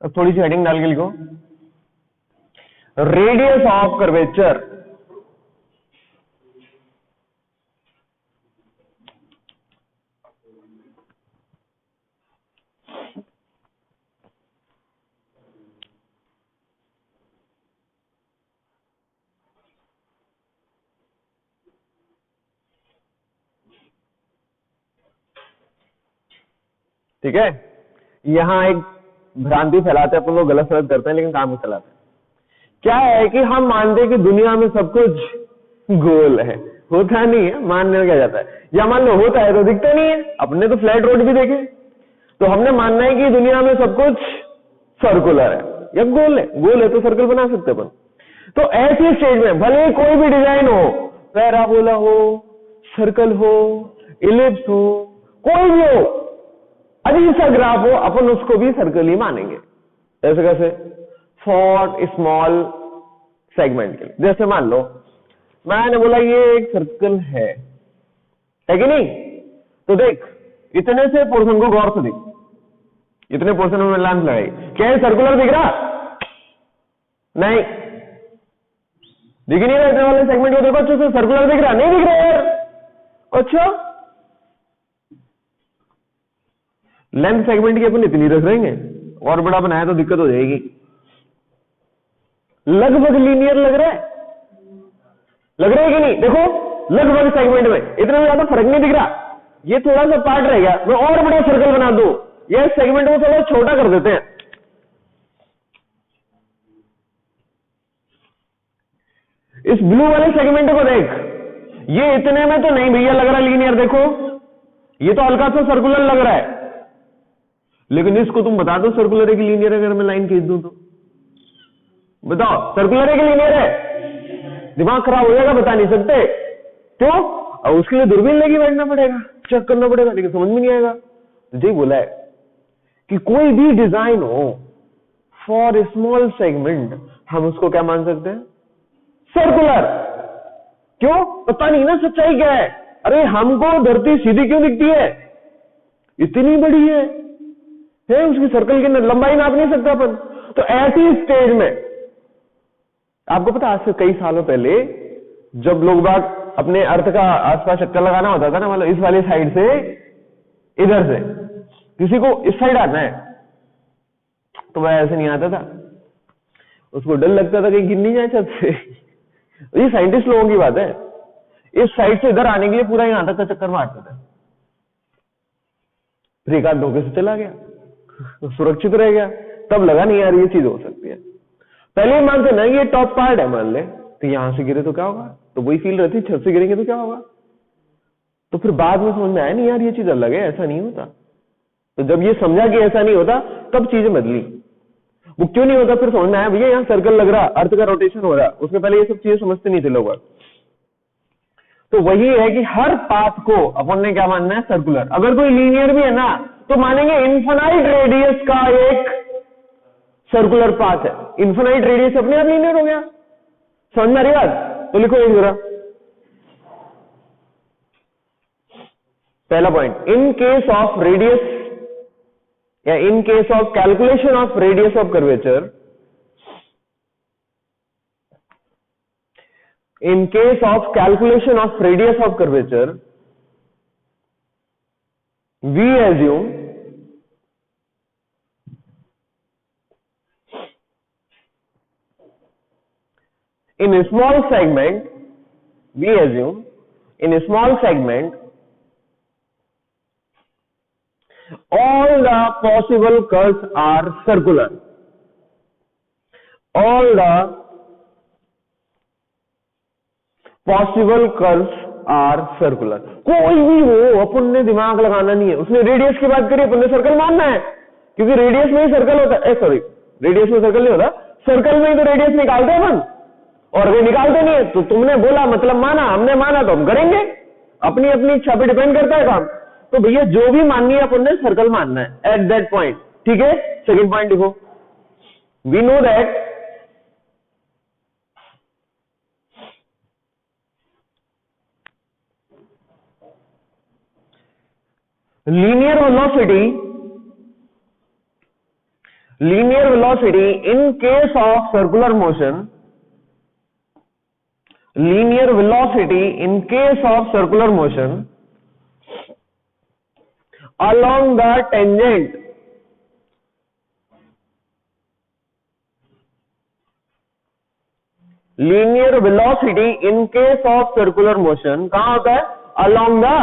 अब थोड़ी सी हेडिंग डाल के लिखो, रेडियस ऑफ कर्वेचर। ठीक है? यहां एक भ्रांति फैलाते हैं अपन लोग, गलत सलत करते हैं लेकिन काम ही चलाते हैं। क्या है कि हम मानते हैं कि दुनिया में सब कुछ गोल है, होता नहीं है। मानने में क्या जाता है, या मान लो होता है तो दिखता नहीं है। अपने तो फ्लैट रोड भी देखे, तो हमने मानना है कि दुनिया में सब कुछ सर्कुलर है या गोल है। गोल है तो सर्कल बना सकते अपन। तो ऐसी स्टेज में भले कोई भी डिजाइन हो, पैराबोला हो, सर्कल हो, इलिप्स हो, कोई भी हो, अजीब सा ग्राफ हो, अपन उसको भी सर्कल ही मानेंगे। ऐसे कैसे? फॉर स्मॉल सेगमेंट के लिए, जैसे मान लो मैंने बोला ये एक सर्कल है कि नहीं? तो देख इतने से पोर्शन को गौर से देख, इतने पोर्शन में लेंथ लगाई, क्या ये सर्कुलर दिख रहा? नहीं दिख नहीं रहा। इतने वाले सेगमेंट को देखो अच्छे से, सर्कुलर दिख रहा? नहीं दिख रहा यार। अच्छा लेंथ सेगमेंट की अपन इतनी रख देंगे, और बड़ा बनाया तो दिक्कत हो जाएगी। लगभग लीनियर लग रहा है, लग रहा है कि नहीं? देखो लगभग सेगमेंट में इतना ज्यादा फर्क नहीं दिख रहा। ये थोड़ा सा पार्ट रह गया, मैं और बड़ा सर्कल बना दूं, ये सेगमेंट को थोड़ा छोटा कर देते हैं। इस ब्लू वाले सेगमेंट को देख, ये इतने में तो नहीं भैया लग रहा लीनियर, देखो ये तो हल्का सा सर्कुलर लग रहा है, लेकिन इसको तुम बता दो सर्कुलर है कि लीनियर है, अगर मैं लाइन खींच दूं तो बताओ सर्कुलर है कि लीनियर है? दिमाग खराब हो जाएगा, बता नहीं सकते क्यों? और उसके लिए दूरबीन लेके बैठना पड़ेगा, चेक करना पड़ेगा, लेकिन समझ में नहीं आएगा। तो यही बोला है कि कोई भी डिजाइन हो फॉर स्मॉल सेगमेंट हम उसको क्या मान सकते हैं? सर्कुलर। क्यों? पता नहीं ना सच्चाई क्या है। अरे हमको धरती सीधी क्यों दिखती है? इतनी बड़ी है उसकी सर्कल की लंबाई नाप नहीं सकता अपन। तो ऐसी स्टेज में आपको पता, आज से कई सालों पहले जब लोग बाग अपने अर्थ का आसपास चक्कर लगाना होता था ना, मतलब इस वाली साइड से इधर से, किसी को इस साइड आना है तो वह ऐसे नहीं आता था, उसको डर लगता था कि गिर नहीं जाए छत से। ये साइंटिस्ट लोगों की बात है, इस साइड से इधर आने के लिए पूरा यहां तक का चक्कर मारता था, फिर एक आध धोखे से चला गया तो सुरक्षित रह गया, तब लगा नहीं यार ये चीज हो सकती है। पहले ही मानते ना ये टॉप पार्ट है, मान ले तो यहां से गिरे तो क्या होगा, तो वही फील रहती, छत से गिरेंगे तो क्या होगा। तो फिर बाद में समझ में आया नहीं यार ये चीज अलग है, ऐसा नहीं होता। तो जब ये समझा कि ऐसा नहीं होता तब चीजें बदली। वो क्यों नहीं होता फिर समझ में आया, भैया यहाँ सर्कल लग रहा, अर्थ का रोटेशन हो रहा, उसमें पहले ये सब चीजें समझते नहीं थे लोग। तो वही है कि हर पाथ को अपन ने क्या मानना है? सर्कुलर। अगर कोई लीनियर भी है ना तो मानेंगे इन्फिनाइट रेडियस का एक सर्कुलर पाथ है। इन्फिनाइट रेडियस अपने आप लीनियर हो गया। समझ में आ रही बात? तो लिखो एक जरा पहला point, in case of radius या in case of calculation of radius of curvature, in case of calculation of radius of curvature, we assume in a small segment, all the possible curves are circular. All the possible curves are circular. कोई भी हो, अपन ने दिमाग लगाना नहीं है। उसने radius की बात करी, अपन ने सर्कल मानना है, क्योंकि रेडियस में ही सर्कल होता है। सॉरी, रेडियस में सर्कल नहीं होता, सर्कल में ही तो रेडियस निकालते हैं अपन, और अगर निकालते नहीं है तो तुमने बोला मतलब माना, हमने माना तो हम करेंगे। अपनी अपनी इच्छा पे डिपेंड करता है काम। तो भैया जो भी माननी है अपन ने सर्कल मानना है एट दैट पॉइंट। ठीक है, सेकंड पॉइंट लिखो, we know that linear velocity in case of circular motion, linear velocity in case of circular motion along the tangent linear velocity in case of circular motion कहां होता है? along the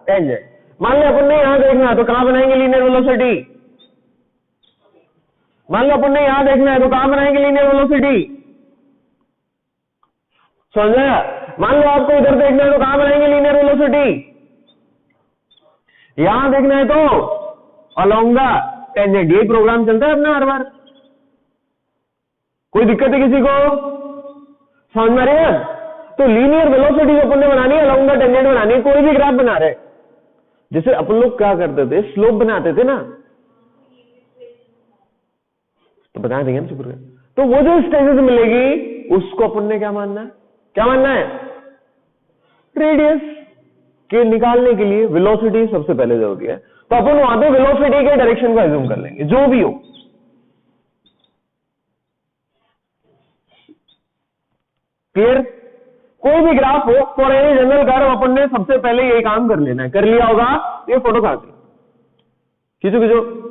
tangent। मान लो अपन ने यहां देखना है तो कहां बनाएंगे लीनियर वेलोसिटी? मान लो अपन ने यहां देखना है तो कहां बनाएंगे लीनियर वेलोसिटी? समझा? मान लो आपको इधर देखना है तो कहां बनाएंगे लीनियर वेलोसिटी? यहां देखना है तो along the tangent। ये प्रोग्राम चलता है अपना हर बार। कोई दिक्कत है किसी को? समझ में आ रही है? तो लीनियर वेलोसिटी अपन ने बनानी है, along the tangent बनानी है। कोई भी ग्राफ बना रहे, जैसे अपन लोग क्या करते थे, स्लोप बनाते थे ना, तो बता देंगे हम चुप रहे। तो वो जो स्टेजेस मिलेगी उसको अपन ने क्या मानना है? क्या मानना है? रेडियस के निकालने के लिए वेलोसिटी सबसे पहले जरूरी है, तो अपन वहां पे वेलोसिटी के डायरेक्शन को एज्यूम कर लेंगे, जो भी हो। क्लियर? कोई भी ग्राफ हो, फॉर एनी जनरल कर्व, अपन ने सबसे पहले यही काम कर लेना है। कर लिया होगा, ये फोटो खाती खींचो खींचो।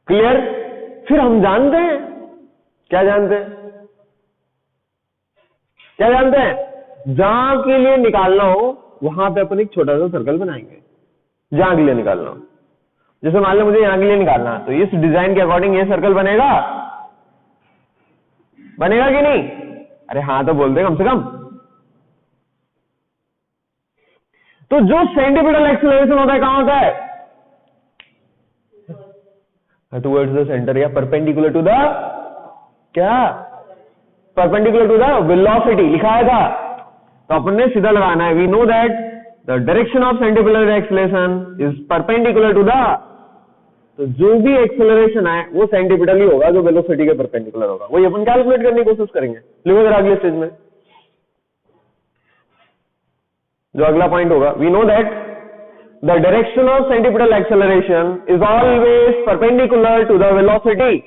क्लियर? फिर हम जानते हैं, क्या जानते हैं? क्या जानते हैं? जहां के लिए निकालना हो वहां पे अपन एक छोटा सा सर्कल बनाएंगे, जहां के लिए निकालना हो। जैसे मान लो मुझे यहां के लिए निकालना है, तो इस डिजाइन के अकॉर्डिंग ये सर्कल बनेगा, बनेगा कि नहीं? अरे हाँ तो बोल दे कम से कम। तो जो सेंटीपिटल एक्सेलरेशन होता है कहां होता है? टुवर्ड्स द सेंटर या परपेंडिकुलर टू द, क्या? परपेंडिकुलर टू द वेलोसिटी लिखा था, तो अपन ने सीधा लगाना है। We know that the direction of centripetal acceleration is perpendicular to the, तो जो भी एक्सेलरेशन है वो सेंटीपिटल ही होगा जो वेलोसिटी के परपेंडिकुलर होगा। वही अपन कैलकुलेट करने की कोशिश करेंगे। लिखो जरा अगले स्टेज में जो अगला पॉइंट होगा, we know that the direction of centripetal acceleration is always perpendicular to the velocity.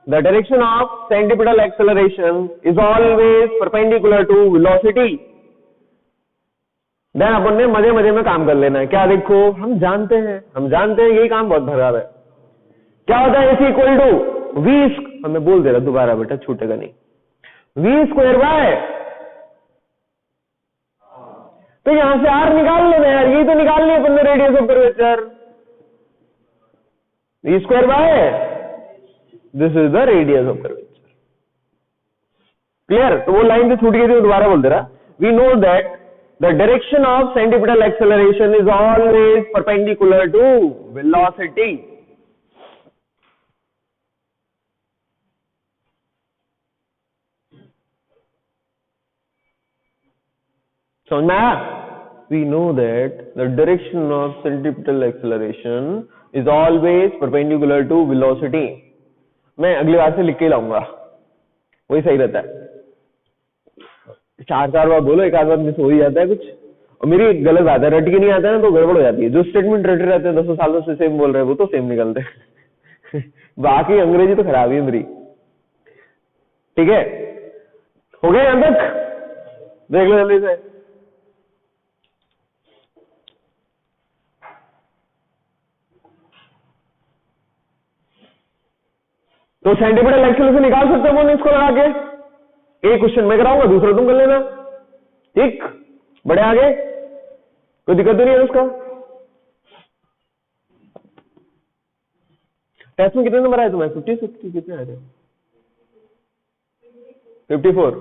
The direction of centripetal acceleration is always perpendicular to velocity. Then अपन ने मजे मजे में काम कर लेना है। क्या देखो, हम जानते हैं यही काम बहुत खराब है। क्या होता है? AC इक्वल टू V, हमें बोल दे रहा दोबारा बेटा, छूटेगा नहीं, V स्क्वायर बाय, तो यहां से R निकाल लेना यार, यही तो निकाल लिया अपन ने, radius of curvature, V square by, this is the radius of curvature. Clear? तो वो लाइन जो छूट गई थी दोबारा बोल दे रहा। We know that the direction of centripetal acceleration is always perpendicular to velocity. समझ में आया? We know that the direction of centripetal acceleration is always perpendicular to velocity. मैं अगली बार से लिख के लाऊंगा, वही सही रहता है। चार बार बोलो, एक आध बार मिस हो ही जाता है कुछ, और मेरी गलत बात है, रट के नहीं आता है ना तो गड़बड़ हो जाती है। जो स्टेटमेंट रटे रहते हैं 10 सालों से सेम बोल रहे हैं वो तो सेम निकलते हैं बाकी अंग्रेजी तो खराब ही है मेरी। ठीक है, हो गया यहां तक? देख लो जल्दी से। तो सेंटीपिटल एक्सेलरेशन निकाल सकते हो इसको लगा के। एक क्वेश्चन मैं कराऊंगा, दूसरा तुम कर लेना। ठीक, बड़े आगे, कोई दिक्कत तो नहीं है उसका? टेस्ट में कितने नंबर आए तुम्हें? 50 कितने आए थे? 54।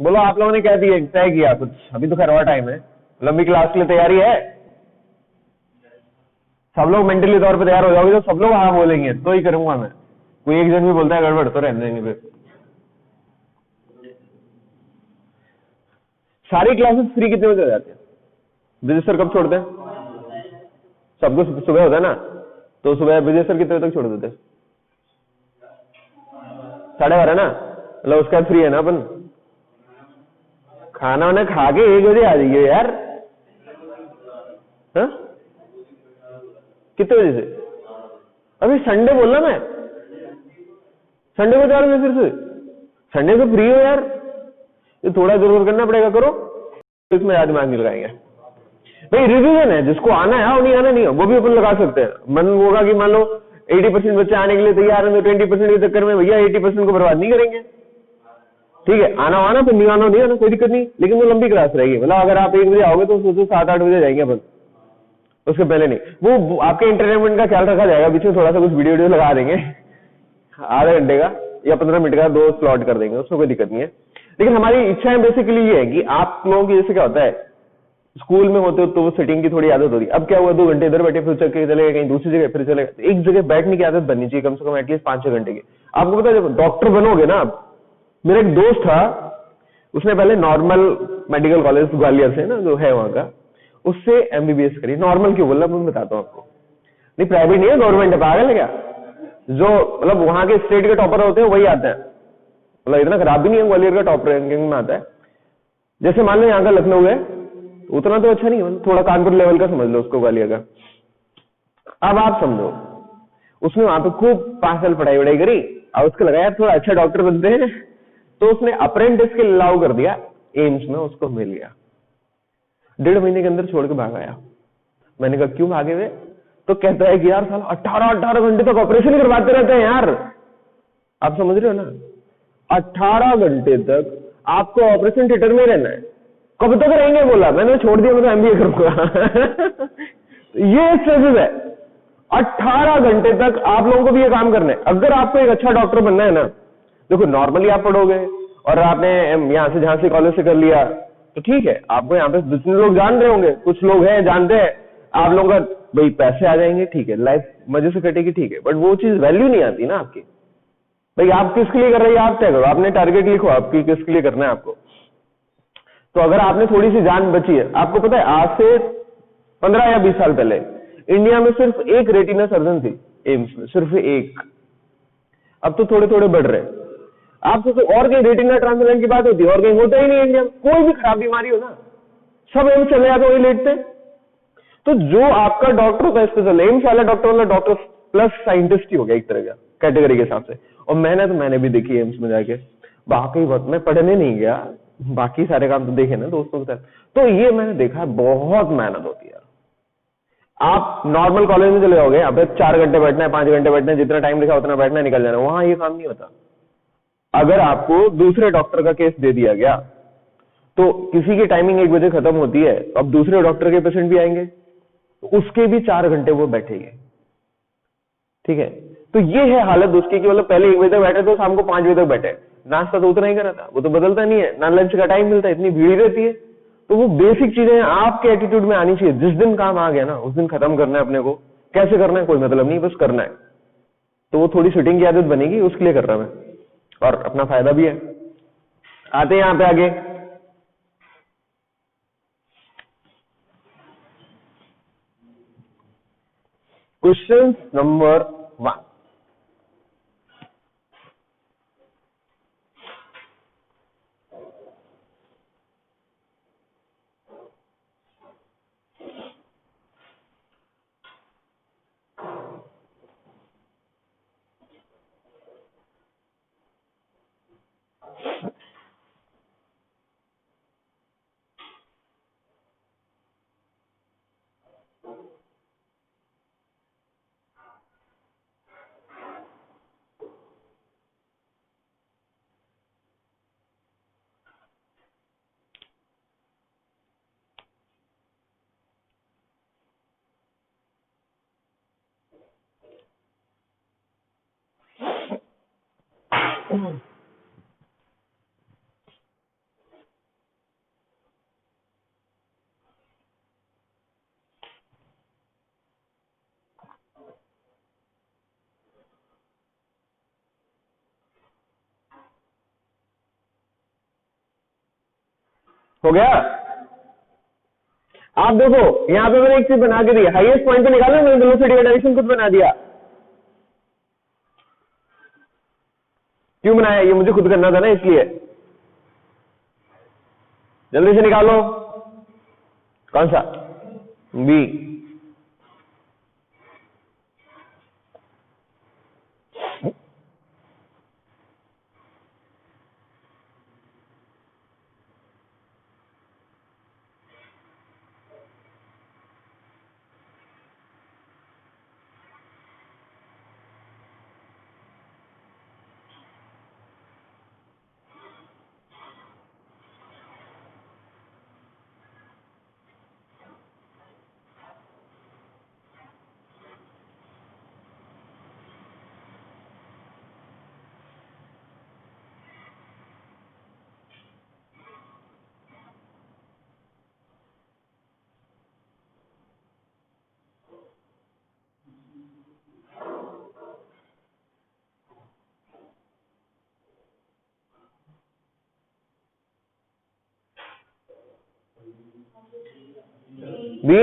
बोलो आप लोगों ने क्या दिया, तय किया कुछ? अभी तो खैर और टाइम है, लंबी क्लास के लिए तैयारी है? सब लोग मेंटली तौर पे तैयार हो जाओगे तो सब लोग हाँ बोलेंगे तो ही करूंगा मैं। कोई एक जन भी बोलता है गड़बड़ तो रहने देंगे। फिर सारी क्लासेस फ्री कितने बजे हो जाती है? विजय सर कब छोड़ते हैं? सबको सुबह होता है ना, तो सुबह विजय सर कितने बजे तक छोड़ देते हैं? 12:30 ना, मतलब उसका फ्री है ना अपन। खाना वाना खा के 1 बजे आ जाइए यार। हाँ, कितने बजे से? अभी संडे बोलना मैं, संडे को 4 बजे फिर से? संडे को फ्री हो यार, ये थोड़ा जरूर करना पड़ेगा, करो, इसमें याद दिमाग नहीं लगाएंगे भाई। रिवीजन है, जिसको आना है और नहीं आना नहीं है वो भी अपन लगा सकते हैं। मन होगा कि मान लो 80% बच्चे आने के लिए तैयार हैं, तो 20% के चक्कर में भैया 80% को बर्बाद नहीं करेंगे। ठीक है, आना आना, फिर नहीं आना नहीं आना, कोई दिक्कत नहीं, लेकिन वो लंबी क्लास रहेगी। मतलब अगर आप 1 बजे आओगे तो सोचो 7-8 बजे जाएंगे अपन, उसके पहले नहीं। वो आपके एंटरटेनमेंट का ख्याल रखा जाएगा, पीछे थोड़ा सा कुछ वीडियो लगा देंगे, आधे घंटे का या 15 मिनट का 2 स्लॉट कर देंगे, उसमें कोई दिक्कत नहीं है। लेकिन हमारी इच्छाएं बेसिकली ये है कि आप लोगों की, जैसे क्या होता है स्कूल में होते हो तो वो सिटिंग की थोड़ी आदत होती है। अब क्या हुआ, 2 घंटे इधर बैठे, फिर चल के चले गए कहीं दूसरी जगह, फिर चले गए। एक जगह बैठने की आदत बननी चाहिए कम से कम एटलीस्ट 5-6 घंटे की। आपको पता है, जब डॉक्टर बनोगे ना, मेरा एक दोस्त था, उसने पहले नॉर्मल मेडिकल कॉलेज ग्वालियर से ना जो है वहां का, उससे एमबीबीएस करी। नॉर्मल क्यों बोला मैं बताता हूँ आपको, नहीं प्राइवेट नहीं है, गवर्नमेंट है, पागल है क्या? जो मतलब वहां के स्टेट के टॉपर होते हैं वही आते हैं, मतलब इतना खराब भी नहीं है, ग्वालियर का टॉप रैंकिंग में आता है। जैसे मान लो यहाँ का लखनऊ है, उतना तो अच्छा नहीं है, थोड़ा कानपुर लेवल का समझ लो उसको, ग्वालियर का। अब आप समझो, उसने वहां पे खूब 5 साल पढ़ाई वढ़ाई करी, और उसको लगा यार थोड़ा अच्छा डॉक्टर बनते हैं, तो उसने अप्रेंटिस के लिए अलाउ कर दिया एम्स में, उसको मिल गया। 1.5 महीने के अंदर छोड़ के भाग आया। मैंने कहा क्यों भागे हुए? तो कहता है कि यार साला 18 घंटे तक ऑपरेशन करवाते रहते हैं यार। आप समझ रहे हो ना, 18 घंटे तक आपको ऑपरेशन थिएटर में रहना है। कब तक रहेंगे? बोला मैंने छोड़ दिया, मैं तो एमबीए करूंगा। ये स्ट्रेस है। 18 घंटे तक आप लोगों को भी ये काम करना है। अगर आपको एक अच्छा डॉक्टर बनना है ना, देखो नॉर्मली आप पढ़ोगे और आपने यहां से झांसी कॉलेज से कर लिया तो ठीक है, आपको यहाँ पे 2-3 लोग जान रहे होंगे, कुछ लोग हैं जानते हैं, आप लोगों का भाई पैसे आ जाएंगे, ठीक है, लाइफ मजे से कटेगी, ठीक है, बट वो चीज वैल्यू नहीं आती ना आपकी। भाई आप किसके लिए कर रहे हैं आप तय करो, आपने टारगेट लिखो आपकी किसके लिए करना है आपको। तो अगर आपने थोड़ी सी जान बची है, आपको पता है आज से 15 या 20 साल पहले इंडिया में सिर्फ एक रेटिना सर्जन थी एम्स में, सिर्फ एक। अब तो थोड़े थोड़े बढ़ रहे हैं। आप तो और कहीं रेटिना ट्रांसप्लांट की बात होती है और कहीं होता ही नहीं इंडिया में। कोई भी खराब बीमारी हो ना, सब एम्स चले जाते वही लेटते। तो जो आपका डॉक्टर होता है स्पेशल एम्स वाला डॉक्टर वाला डॉक्टर प्लस साइंटिस्ट ही हो गया एक तरह का कैटेगरी के हिसाब से। और मेहनत मैंने भी देखी एम्स में जाके, बाकी बात मैं पढ़ने नहीं गया, बाकी सारे काम तो देखे ना दोस्तों के साथ। तो ये मैंने देखा बहुत मेहनत होती है। आप नॉर्मल कॉलेज में चले जाओगे, यहाँ पे 4 घंटे बैठना है, 5 घंटे बैठना है, जितना टाइम लिखा उतना बैठना है, निकल जाना। वहां ये काम नहीं होता। अगर आपको दूसरे डॉक्टर का केस दे दिया गया तो किसी की टाइमिंग 1 बजे खत्म होती है, अब दूसरे डॉक्टर के पेशेंट भी आएंगे, उसके भी 4 घंटे वो बैठेंगे, ठीक है। तो ये है हालत उसकी कि मतलब पहले 1 बजे तक बैठे तो शाम को 5 बजे तक बैठे। नाश्ता तो उतना ही करा था, वो तो बदलता नहीं है ना, लंच का टाइम मिलता है, इतनी भीड़ रहती है। तो वो बेसिक चीजें आपके एटीट्यूड में आनी चाहिए। जिस दिन काम आ गया ना उस दिन खत्म करना है अपने को। कैसे करना है कोई मतलब नहीं, बस करना है। तो वो थोड़ी सिटिंग की आदत बनेगी, उसके लिए कर रहा मैं, और अपना फायदा भी है। आते हैं यहां पे आगे। Question number 1। हो गया? आप देखो यहां पे मैंने एक चीज बना के दी, हाईएस्ट पॉइंट पे निकाला मैंने, वेलोसिटी का डायरेक्शन खुद बना दिया। क्यों बनाया? ये मुझे खुद करना था ना, इसलिए। जल्दी से निकालो। कौन सा? बी। बी।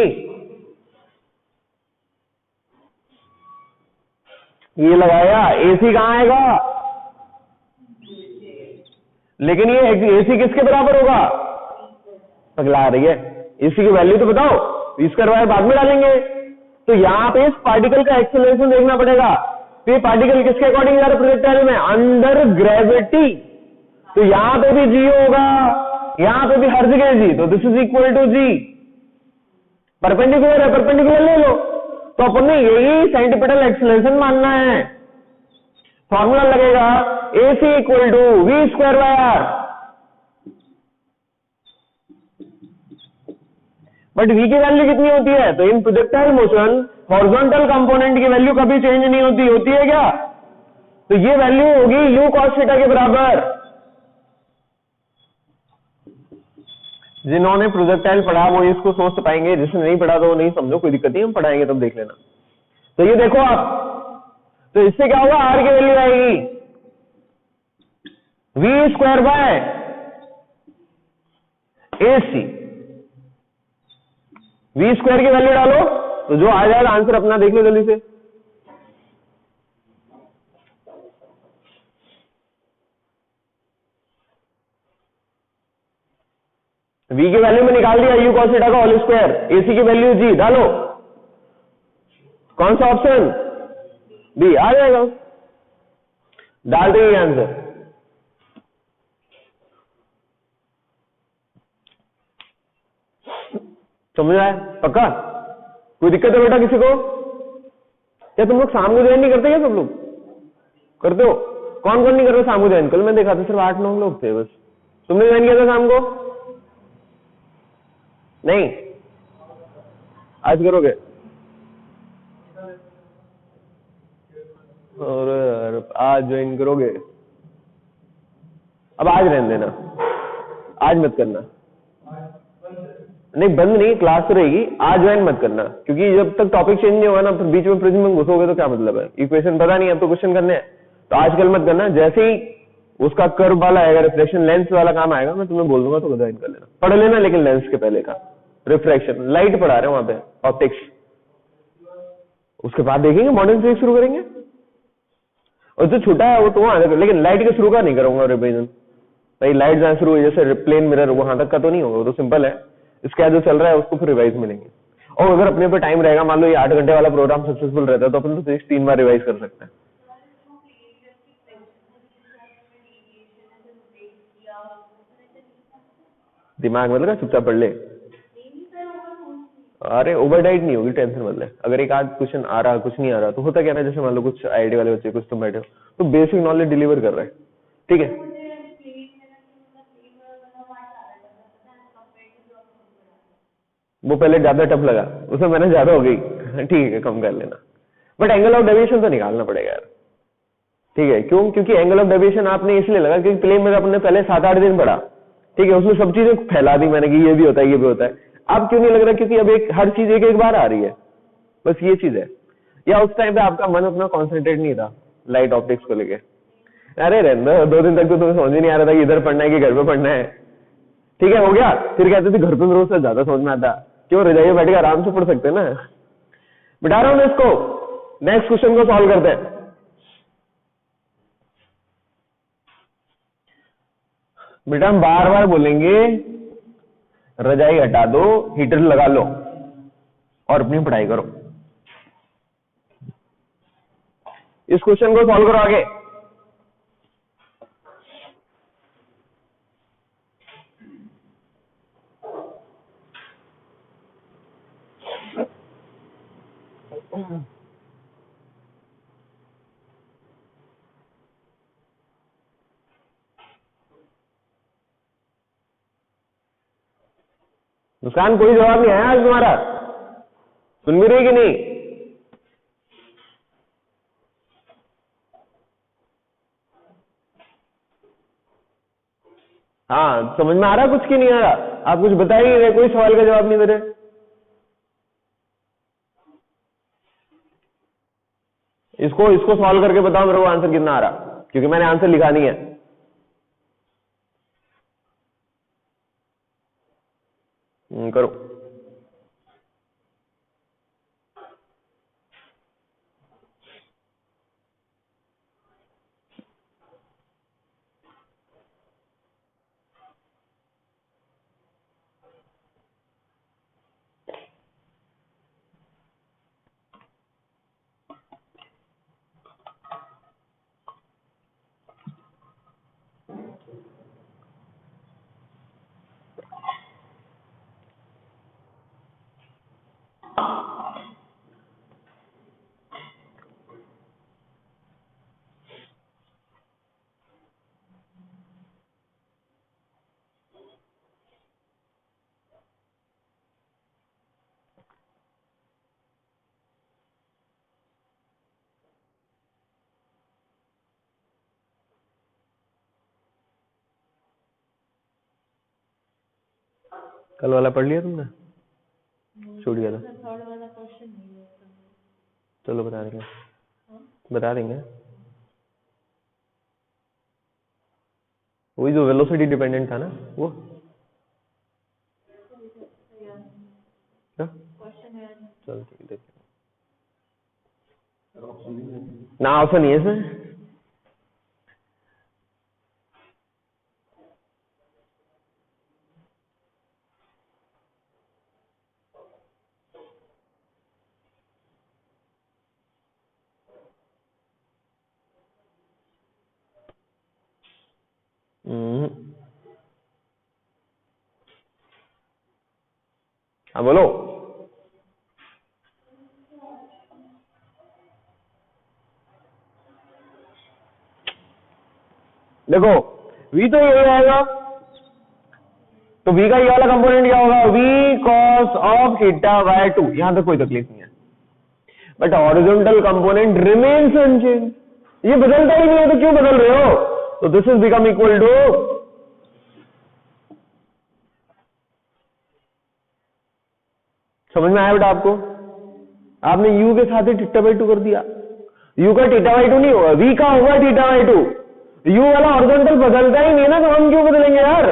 ये लगाया, एसी कहां आएगा? लेकिन ये एसी किसके बराबर होगा? पगला रही है, एसी की वैल्यू तो बताओ, इसका वाई बाद में डालेंगे। तो यहां पे इस पार्टिकल का एक्सेलरेशन देखना पड़ेगा। तो ये पार्टिकल किसके अकॉर्डिंग जा रहा है प्रोजेक्टाइल में? Under gravity. तो यहां पे भी जी होगा, यहां पे भी हर जगह जी, तो this is equal to g. Perpendicular है, परपेंडिकुलर ले लो। तो अपन ने यही सेंटीपिटल एक्सेलरेशन मानना है। फॉर्मूला लगेगा AC equal to V square by R. But v की वैल्यू कितनी होती है? तो in projectile motion horizontal component की वैल्यू कभी चेंज नहीं होती, होती है क्या? तो ये वैल्यू होगी u cos थीटा के बराबर। जिन्होंने प्रोजेक्टाइल पढ़ा वो इसको सोच पाएंगे, जिसने नहीं पढ़ा तो वो नहीं समझो, कोई दिक्कत नहीं, हम पढ़ाएंगे तब देख लेना। तो ये देखो आप, तो इससे क्या होगा, r की वैल्यू आएगी v square by AC। v square की वैल्यू डालो तो जो आ जाएगा आंसर अपना देख लो जल्दी से। v की वैल्यू में निकाल दिया u cos थीटा का होल स्क्वायर, AC की वैल्यू g डालो, कौन सा ऑप्शन? बी आ जाएगा, डाल देंगे आंसर। समझ आया? पक्का? कोई दिक्कत है बेटा किसी को? क्या तुम लोग शाम को ज्वाइन नहीं करते? क्या सब लोग करते हो? कौन कौन नहीं कर रहे शाम को ज्वाइन? कल मैं देखा था सिर्फ 8-9 लोग थे बस। तुमने ज्वाइन किया था शाम को? नहीं, आज करोगे? और आज ज्वाइन करोगे? अब आज रहने देना, आज मत करना। नहीं बंद नहीं, क्लास तो रहेगी, आज ज्वाइन मत करना, क्योंकि जब तक टॉपिक चेंज नहीं होगा ना, फिर बीच में प्रिज्म में घुसोगे तो क्या मतलब है? इक्वेशन पता नहीं है, अब तो क्वेश्चन करने हैं, तो आजकल मत करना। जैसे ही उसका कर्व वाला आएगा, रिफ्लेक्शन लेंस वाला काम आएगा, मैं तुम्हें बोल दूंगा तो ज्वाइन कर लेना। पढ़ लेना लेकिन लेंस के पहले का रिफ्रैक्शन, लाइट पढ़ा रहे हैं वहां पे, ऑप्टिक्स। उसके बाद देखेंगे मॉडर्न फिजिक्स शुरू करेंगे, और जो छोटा है वो तो वहां, लेकिन लाइट के शुरू का नहीं करूंगा रिवीजन भाई। लाइट जहां शुरू हुई जैसे प्लेन मिरर, वहां तक का तो नहीं होगा, वो तो सिंपल है। इसका जो चल रहा है उसको फिर रिवाइज मिलेंगे। और अगर अपने पे टाइम रहेगा, मान लो ये 8 घंटे वाला प्रोग्राम सक्सेसफुल रहता है, तो अपन तो फिजिक्स 3 बार रिवाइज कर सकते हैं। दिमाग में लगा, चुपचाप पढ़ ले। अरे ओवरडाइट नहीं होगी, टेंशन मत ले। अगर एक आध क्वेश्चन आ रहा, कुछ नहीं आ रहा, तो होता क्या ना, जैसे मान लो कुछ आईआईटी वाले बच्चे, कुछ तुम बैठे हो तो बेसिक नॉलेज डिलीवर कर रहे हैं, ठीक है। वो पहले ज्यादा टफ लगा, उसमें मैंने ज्यादा हो गई, ठीक है कम कर लेना। बट एंगल ऑफ डेविएशन तो निकालना पड़ेगा यार, ठीक है। क्यों? क्योंकि एंगल ऑफ डेविएशन आपने इसलिए लगा क्योंकि प्लेन में अपने पहले 7-8 दिन पढ़ा, ठीक है, उसमें सब चीजें फैला दी मैंने कि ये भी होता है, ये भी होता है। अब क्यों नहीं लग रहा? क्योंकि अब एक हर चीज एक एक बार आ रही है, बस ये चीज है। या उस टाइम पे आपका मन उतना कॉन्सेंट्रेट नहीं था लाइट ऑप्टिक्स को लेके। अरे रहने दो, 2 दिन तक तो तुम्हें समझ ही नहीं आ रहा था कि इधर पढ़ना है कि घर पे पढ़ना है, ठीक है, हो गया। फिर कहते थे घर पे रोज से ज्यादा समझ में आता, क्यों? रजाई में बैठ के आराम से पढ़ सकते ना। बिठा रहा हूं मैं इसको, नेक्स्ट क्वेश्चन को सॉल्व करते हैं। बेटा हम बार बार बोलेंगे, रजाई हटा दो, हीटर लगा लो और अपनी पढ़ाई करो। इस क्वेश्चन को सॉल्व करो आगे। मुस्कान कोई जवाब नहीं आया आज तुम्हारा? सुन भी रही कि नहीं? हाँ, समझ में आ रहा कुछ की नहीं आ रहा? आप कुछ बता ही नहीं रहे, कोई सवाल का जवाब नहीं दे रहे। इसको इसको सॉल्व करके बताओ मेरे को आंसर कितना आ रहा, क्योंकि मैंने आंसर लिखा नहीं है। करो। कल वाला पढ़ लिया तुमने? छूट गया था। चलो बता देंगे, बता देंगे। वही जो वेलोसिटी डिपेंडेंट था ना वो। चल ठीक है, ना ऑप्शन नहीं है इसमें। हाँ बोलो। देखो v तो ये आएगा, तो v का ये वाला कंपोनेंट क्या होगा? v cos of theta by 2। यहां तक कोई तकलीफ नहीं है, but horizontal component remains unchanged. ये बदलता ही नहीं है, तो क्यों बदल रहे हो? तो this is become equal to, समझ में आया बेटा आपको? आपने u के साथ ही थीटा बाय 2 कर दिया। u का थीटा बाय 2 नहीं होगा, v का होगा थीटा बाय 2। u वाला हॉरिजॉन्टल बदलता ही नहीं है ना, तो हम क्यों बदलेंगे यार?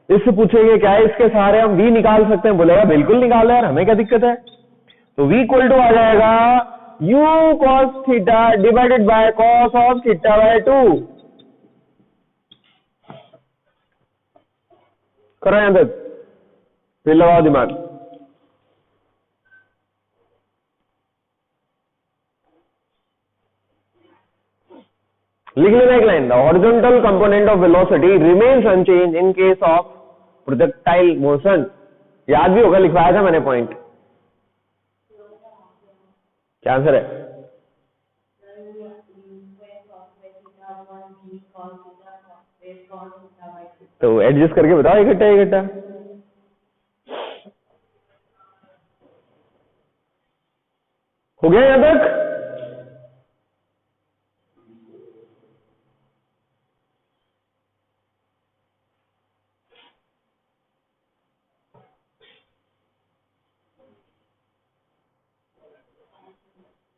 इससे पूछेंगे क्या है इसके सहारे हम v निकाल सकते हैं? बोलेगा बिल्कुल निकालो यार, हमें क्या दिक्कत है। तो v इक्वल टू आ जाएगा u cos theta divided by cos of theta by 2। करो यहां तक, फिर लगाओ दिमाग। लिख लेना एक line, the horizontal component of velocity remains unchanged in case of projectile motion. याद भी होगा, लिखवाया था मैंने पॉइंट। क्या आंसर है? तो एडजस्ट करके बताओ, इकट्ठा इकट्ठा। हो गया यहां तक?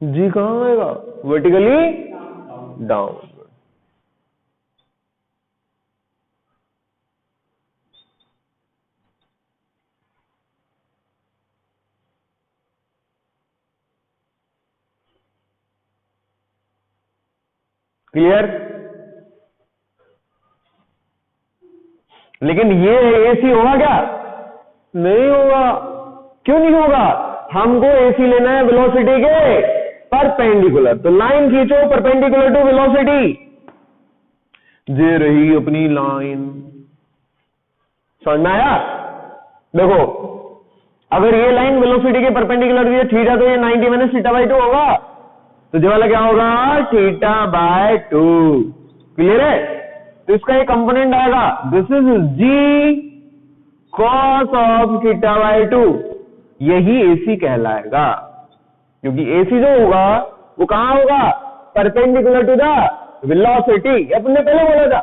जी कहां आएगा? Vertically down. क्लियर? लेकिन ये एसी होगा क्या? नहीं होगा। क्यों नहीं होगा? हमको एसी लेना है वेलोसिटी के परपेंडिकुलर, तो लाइन खींचो परपेंडिकुलर टू वेलोसिटी। ये रही अपनी लाइन। समझ में आया? देखो, अगर ये लाइन वेलोसिटी के परपेंडिकुलर भी है थीटा, तो ये 90 माइनस थीटा बाय 2 होगा। तो ये वाला क्या होगा? Theta by 2। क्लियर है? तो इसका एक कंपोनेंट आएगा, this is g cos of theta by 2। यही एसी कहलाएगा, क्योंकि एसी जो होगा वो कहां होगा? Perpendicular to the velocity. अपने पहले बोला था